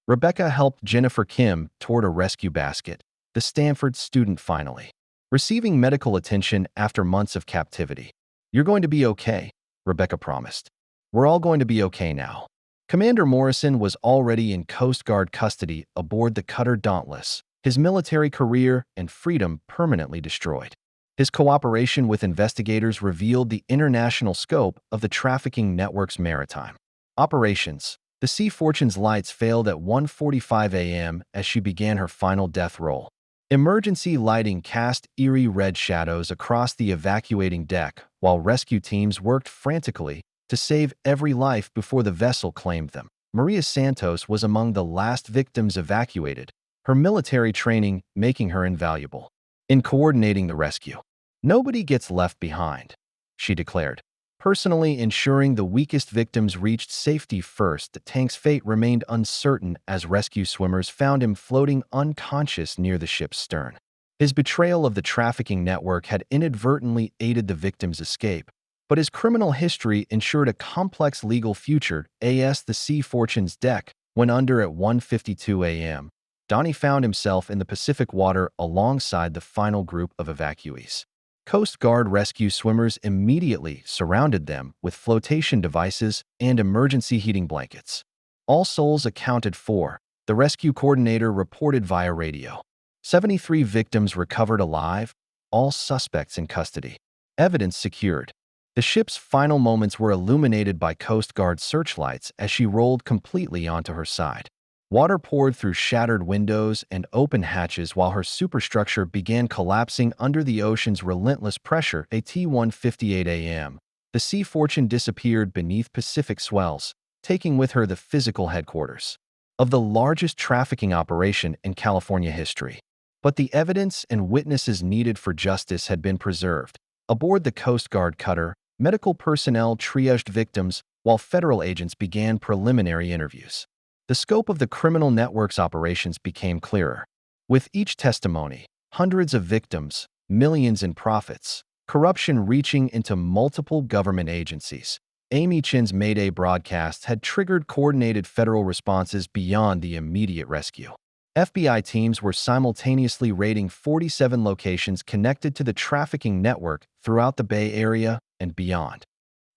[SPEAKER 1] Rebecca helped Jennifer Kim toward a rescue basket, the Stanford student finally receiving medical attention after months of captivity. "You're going to be okay," Rebecca promised. "We're all going to be okay now." Commander Morrison was already in Coast Guard custody aboard the cutter Dauntless, his military career and freedom permanently destroyed. His cooperation with investigators revealed the international scope of the trafficking network's maritime operations. The Sea Fortune's lights failed at 1:45 a.m. as she began her final death roll. Emergency lighting cast eerie red shadows across the evacuating deck, while rescue teams worked frantically to save every life before the vessel claimed them. Maria Santos was among the last victims evacuated, her military training making her invaluable in coordinating the rescue. "Nobody gets left behind," she declared, personally ensuring the weakest victims reached safety first. The tank's fate remained uncertain as rescue swimmers found him floating unconscious near the ship's stern. His betrayal of the trafficking network had inadvertently aided the victim's escape, but his criminal history ensured a complex legal future. As the Sea Fortune's deck went under at 1:52 a.m., Donnie found himself in the Pacific water alongside the final group of evacuees. Coast Guard rescue swimmers immediately surrounded them with flotation devices and emergency heating blankets. "All souls accounted for," the rescue coordinator reported via radio. 73 victims recovered alive, all suspects in custody. Evidence secured. The ship's final moments were illuminated by Coast Guard searchlights as she rolled completely onto her side. Water poured through shattered windows and open hatches while her superstructure began collapsing under the ocean's relentless pressure. At 1:58 a.m., the Sea Fortune disappeared beneath Pacific swells, taking with her the physical headquarters of the largest trafficking operation in California history. But the evidence and witnesses needed for justice had been preserved. Aboard the Coast Guard cutter, medical personnel triaged victims while federal agents began preliminary interviews. The scope of the criminal network's operations became clearer. With each testimony, hundreds of victims, millions in profits, corruption reaching into multiple government agencies. Amy Chin's Mayday broadcast had triggered coordinated federal responses beyond the immediate rescue. FBI teams were simultaneously raiding 47 locations connected to the trafficking network throughout the Bay Area and beyond.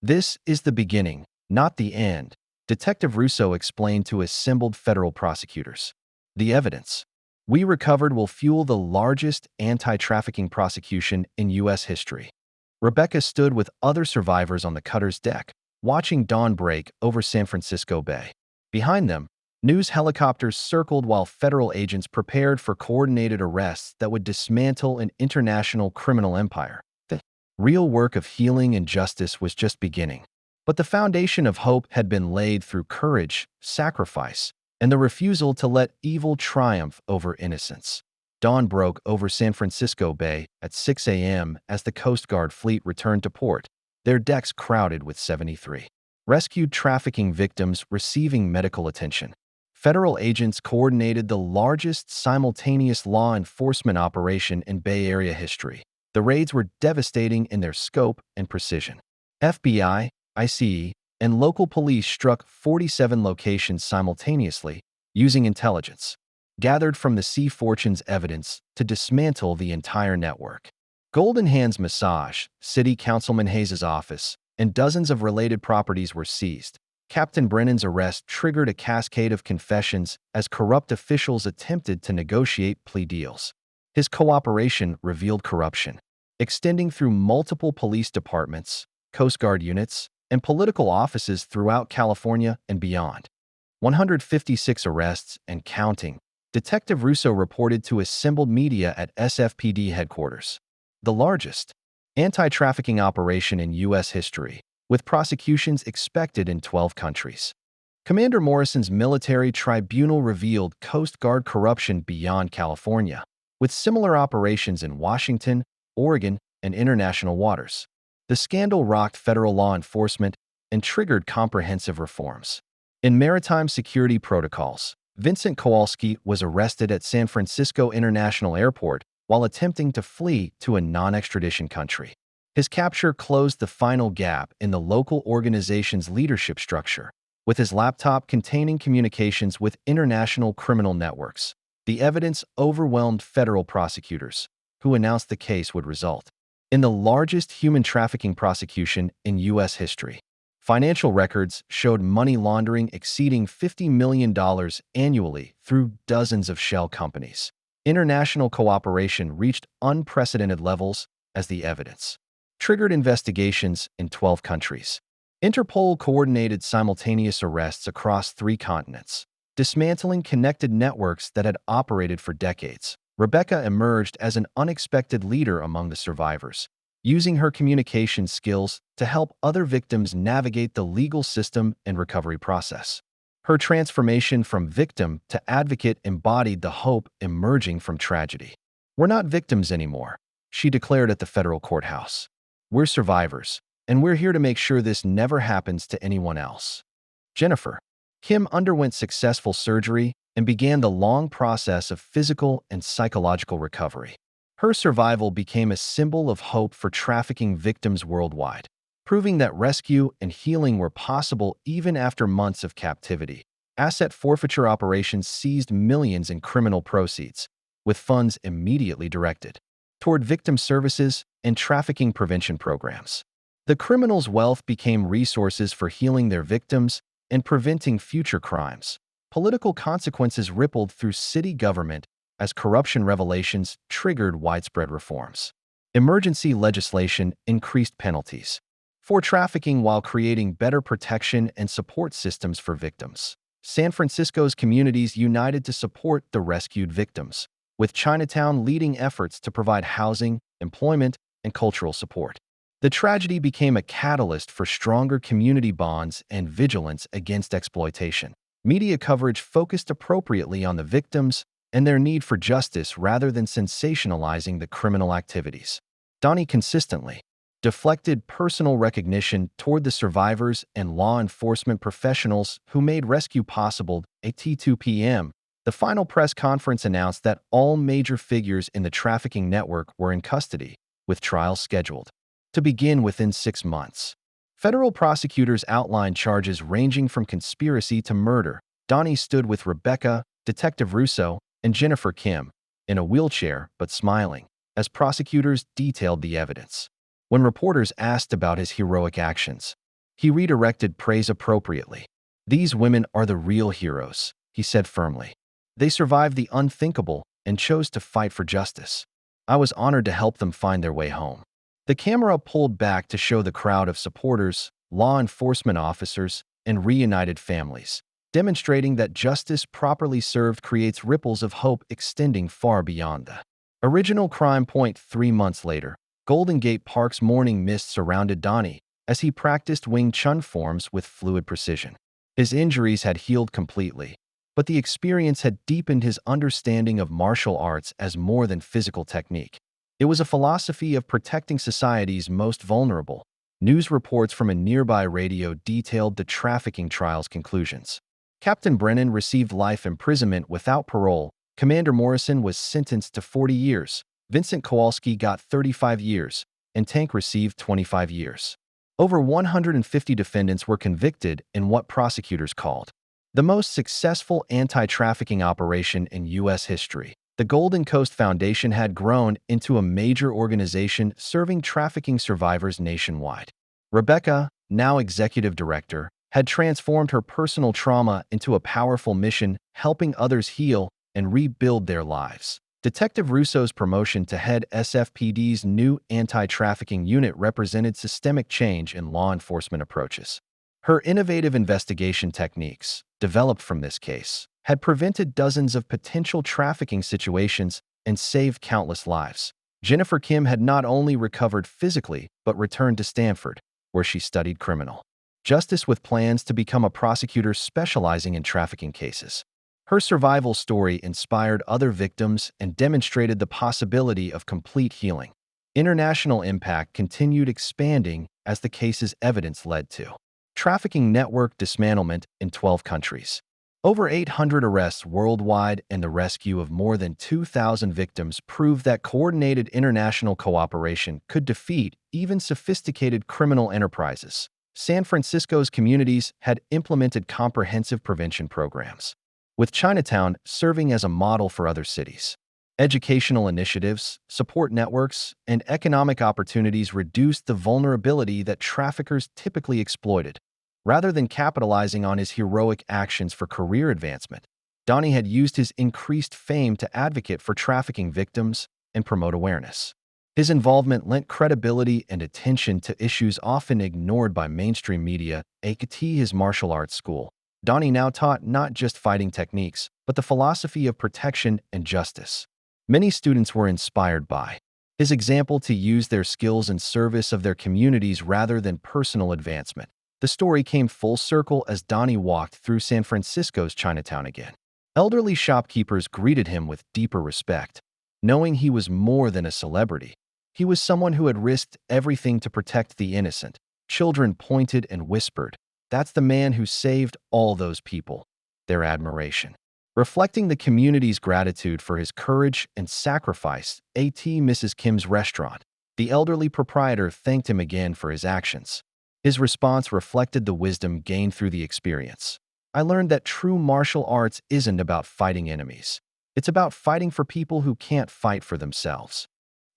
[SPEAKER 1] "This is the beginning, not the end," Detective Russo explained to assembled federal prosecutors. "The evidence we recovered will fuel the largest anti-trafficking prosecution in U.S. history." Rebecca stood with other survivors on the cutter's deck, watching dawn break over San Francisco Bay. Behind them, news helicopters circled while federal agents prepared for coordinated arrests that would dismantle an international criminal empire. The real work of healing and justice was just beginning. But the foundation of hope had been laid through courage, sacrifice, and the refusal to let evil triumph over innocence. Dawn broke over San Francisco Bay at 6 a.m. as the Coast Guard fleet returned to port, their decks crowded with 73 rescued trafficking victims receiving medical attention. Federal agents coordinated the largest simultaneous law enforcement operation in Bay Area history. The raids were devastating in their scope and precision. FBI, ICE, and local police struck 47 locations simultaneously, using intelligence gathered from the Sea Fortune's evidence to dismantle the entire network. Golden Hands Massage, City Councilman Hayes' office, and dozens of related properties were seized. Captain Brennan's arrest triggered a cascade of confessions as corrupt officials attempted to negotiate plea deals. His cooperation revealed corruption, extending through multiple police departments, Coast Guard units, and political offices throughout California and beyond. 156 arrests and counting, Detective Russo reported to assembled media at SFPD headquarters. The largest anti-trafficking operation in U.S. history, with prosecutions expected in 12 countries. Commander Morrison's military tribunal revealed Coast Guard corruption beyond California, with similar operations in Washington, Oregon, and international waters. The scandal rocked federal law enforcement and triggered comprehensive reforms. In maritime security protocols, Vincent Kowalski was arrested at San Francisco International Airport while attempting to flee to a non-extradition country. His capture closed the final gap in the local organization's leadership structure, with his laptop containing communications with international criminal networks. The evidence overwhelmed federal prosecutors, who announced the case would result in the largest human trafficking prosecution in U.S. history. Financial records showed money laundering exceeding $50 million annually through dozens of shell companies. International cooperation reached unprecedented levels as the evidence triggered investigations in 12 countries. Interpol coordinated simultaneous arrests across 3 continents, dismantling connected networks that had operated for decades. Rebecca emerged as an unexpected leader among the survivors, using her communication skills to help other victims navigate the legal system and recovery process. Her transformation from victim to advocate embodied the hope emerging from tragedy. "We're not victims anymore," she declared at the federal courthouse. "We're survivors, and we're here to make sure this never happens to anyone else." Jennifer Kim underwent successful surgery and began the long process of physical and psychological recovery. Her survival became a symbol of hope for trafficking victims worldwide, proving that rescue and healing were possible even after months of captivity. Asset forfeiture operations seized millions in criminal proceeds, with funds immediately directed toward victim services and trafficking prevention programs. The criminals' wealth became resources for healing their victims and preventing future crimes. Political consequences rippled through city government as corruption revelations triggered widespread reforms. Emergency legislation increased penalties for trafficking while creating better protection and support systems for victims. San Francisco's communities united to support the rescued victims, with Chinatown leading efforts to provide housing, employment, and cultural support. The tragedy became a catalyst for stronger community bonds and vigilance against exploitation. Media coverage focused appropriately on the victims and their need for justice rather than sensationalizing the criminal activities. Donnie consistently deflected personal recognition toward the survivors and law enforcement professionals who made rescue possible. At 2 p.m., the final press conference announced that all major figures in the trafficking network were in custody, with trials scheduled to begin within 6 months. Federal prosecutors outlined charges ranging from conspiracy to murder. Donnie stood with Rebecca, Detective Russo, and Jennifer Kim, in a wheelchair but smiling, as prosecutors detailed the evidence. When reporters asked about his heroic actions, he redirected praise appropriately. "These women are the real heroes," he said firmly. "They survived the unthinkable and chose to fight for justice. I was honored to help them find their way home." The camera pulled back to show the crowd of supporters, law enforcement officers, and reunited families, demonstrating that justice properly served creates ripples of hope extending far beyond the original crime point. 3 months later, Golden Gate Park's morning mist surrounded Donnie as he practiced Wing Chun forms with fluid precision. His injuries had healed completely, but the experience had deepened his understanding of martial arts as more than physical technique. It was a philosophy of protecting society's most vulnerable. News reports from a nearby radio detailed the trafficking trial's conclusions. Captain Brennan received life imprisonment without parole. Commander Morrison was sentenced to 40 years. Vincent Kowalski got 35 years, and Tank received 25 years. Over 150 defendants were convicted in what prosecutors called the most successful anti-trafficking operation in U.S. history. The Golden Coast Foundation had grown into a major organization serving trafficking survivors nationwide. Rebecca, now executive director, had transformed her personal trauma into a powerful mission, helping others heal and rebuild their lives. Detective Russo's promotion to head SFPD's new anti-trafficking unit represented systemic change in law enforcement approaches. Her innovative investigation techniques, developed from this case, had prevented dozens of potential trafficking situations and saved countless lives. Jennifer Kim had not only recovered physically, but returned to Stanford, where she studied criminal justice with plans to become a prosecutor specializing in trafficking cases. Her survival story inspired other victims and demonstrated the possibility of complete healing. International impact continued expanding as the case's evidence led to trafficking network dismantlement in 12 countries. Over 800 arrests worldwide and the rescue of more than 2,000 victims proved that coordinated international cooperation could defeat even sophisticated criminal enterprises. San Francisco's communities had implemented comprehensive prevention programs, with Chinatown serving as a model for other cities. Educational initiatives, support networks, and economic opportunities reduced the vulnerability that traffickers typically exploited. Rather than capitalizing on his heroic actions for career advancement, Donnie had used his increased fame to advocate for trafficking victims and promote awareness. His involvement lent credibility and attention to issues often ignored by mainstream media. At his martial arts school, Donnie now taught not just fighting techniques, but the philosophy of protection and justice. Many students were inspired by his example to use their skills in service of their communities rather than personal advancement. The story came full circle as Donnie walked through San Francisco's Chinatown again. Elderly shopkeepers greeted him with deeper respect, knowing he was more than a celebrity. He was someone who had risked everything to protect the innocent. Children pointed and whispered, "That's the man who saved all those people." Their admiration, reflecting the community's gratitude for his courage and sacrifice. At Mrs. Kim's restaurant, the elderly proprietor thanked him again for his actions. His response reflected the wisdom gained through the experience. "I learned that true martial arts isn't about fighting enemies. It's about fighting for people who can't fight for themselves."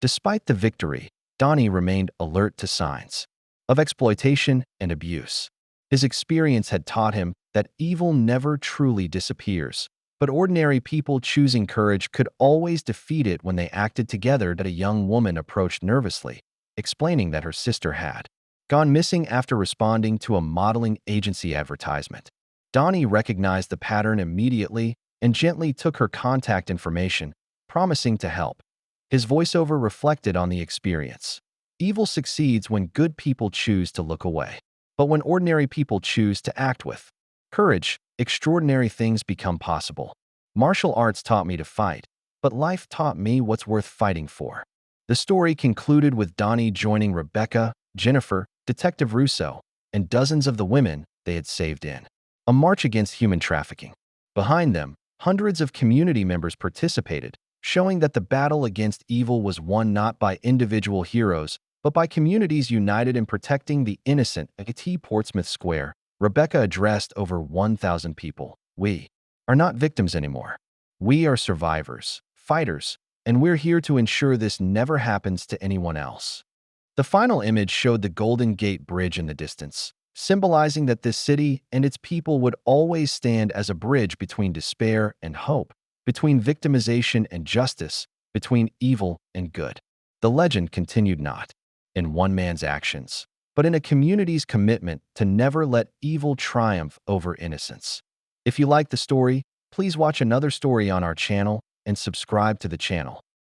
[SPEAKER 1] Despite the victory, Donnie remained alert to signs of exploitation and abuse. His experience had taught him that evil never truly disappears, but ordinary people choosing courage could always defeat it when they acted together. That a young woman approached nervously, explaining that her sister had gone missing after responding to a modeling agency advertisement. Donnie recognized the pattern immediately and gently took her contact information, promising to help. His voiceover reflected on the experience. Evil succeeds when good people choose to look away. But when ordinary people choose to act with courage, extraordinary things become possible. Martial arts taught me to fight, but life taught me what's worth fighting for. The story concluded with Donnie joining Rebecca, Jennifer, Detective Russo, and dozens of the women they had saved in a march against human trafficking. Behind them, hundreds of community members participated, showing that the battle against evil was won not by individual heroes, but by communities united in protecting the innocent. At Portsmouth Square, Rebecca addressed over 1,000 people. "We are not victims anymore. We are survivors, fighters, and we're here to ensure this never happens to anyone else." The final image showed the Golden Gate Bridge in the distance, symbolizing that this city and its people would always stand as a bridge between despair and hope, between victimization and justice, between evil and good. The legend continued not in one man's actions, but in a community's commitment to never let evil triumph over innocence. If you like the story, please watch another story on our channel and subscribe to the channel.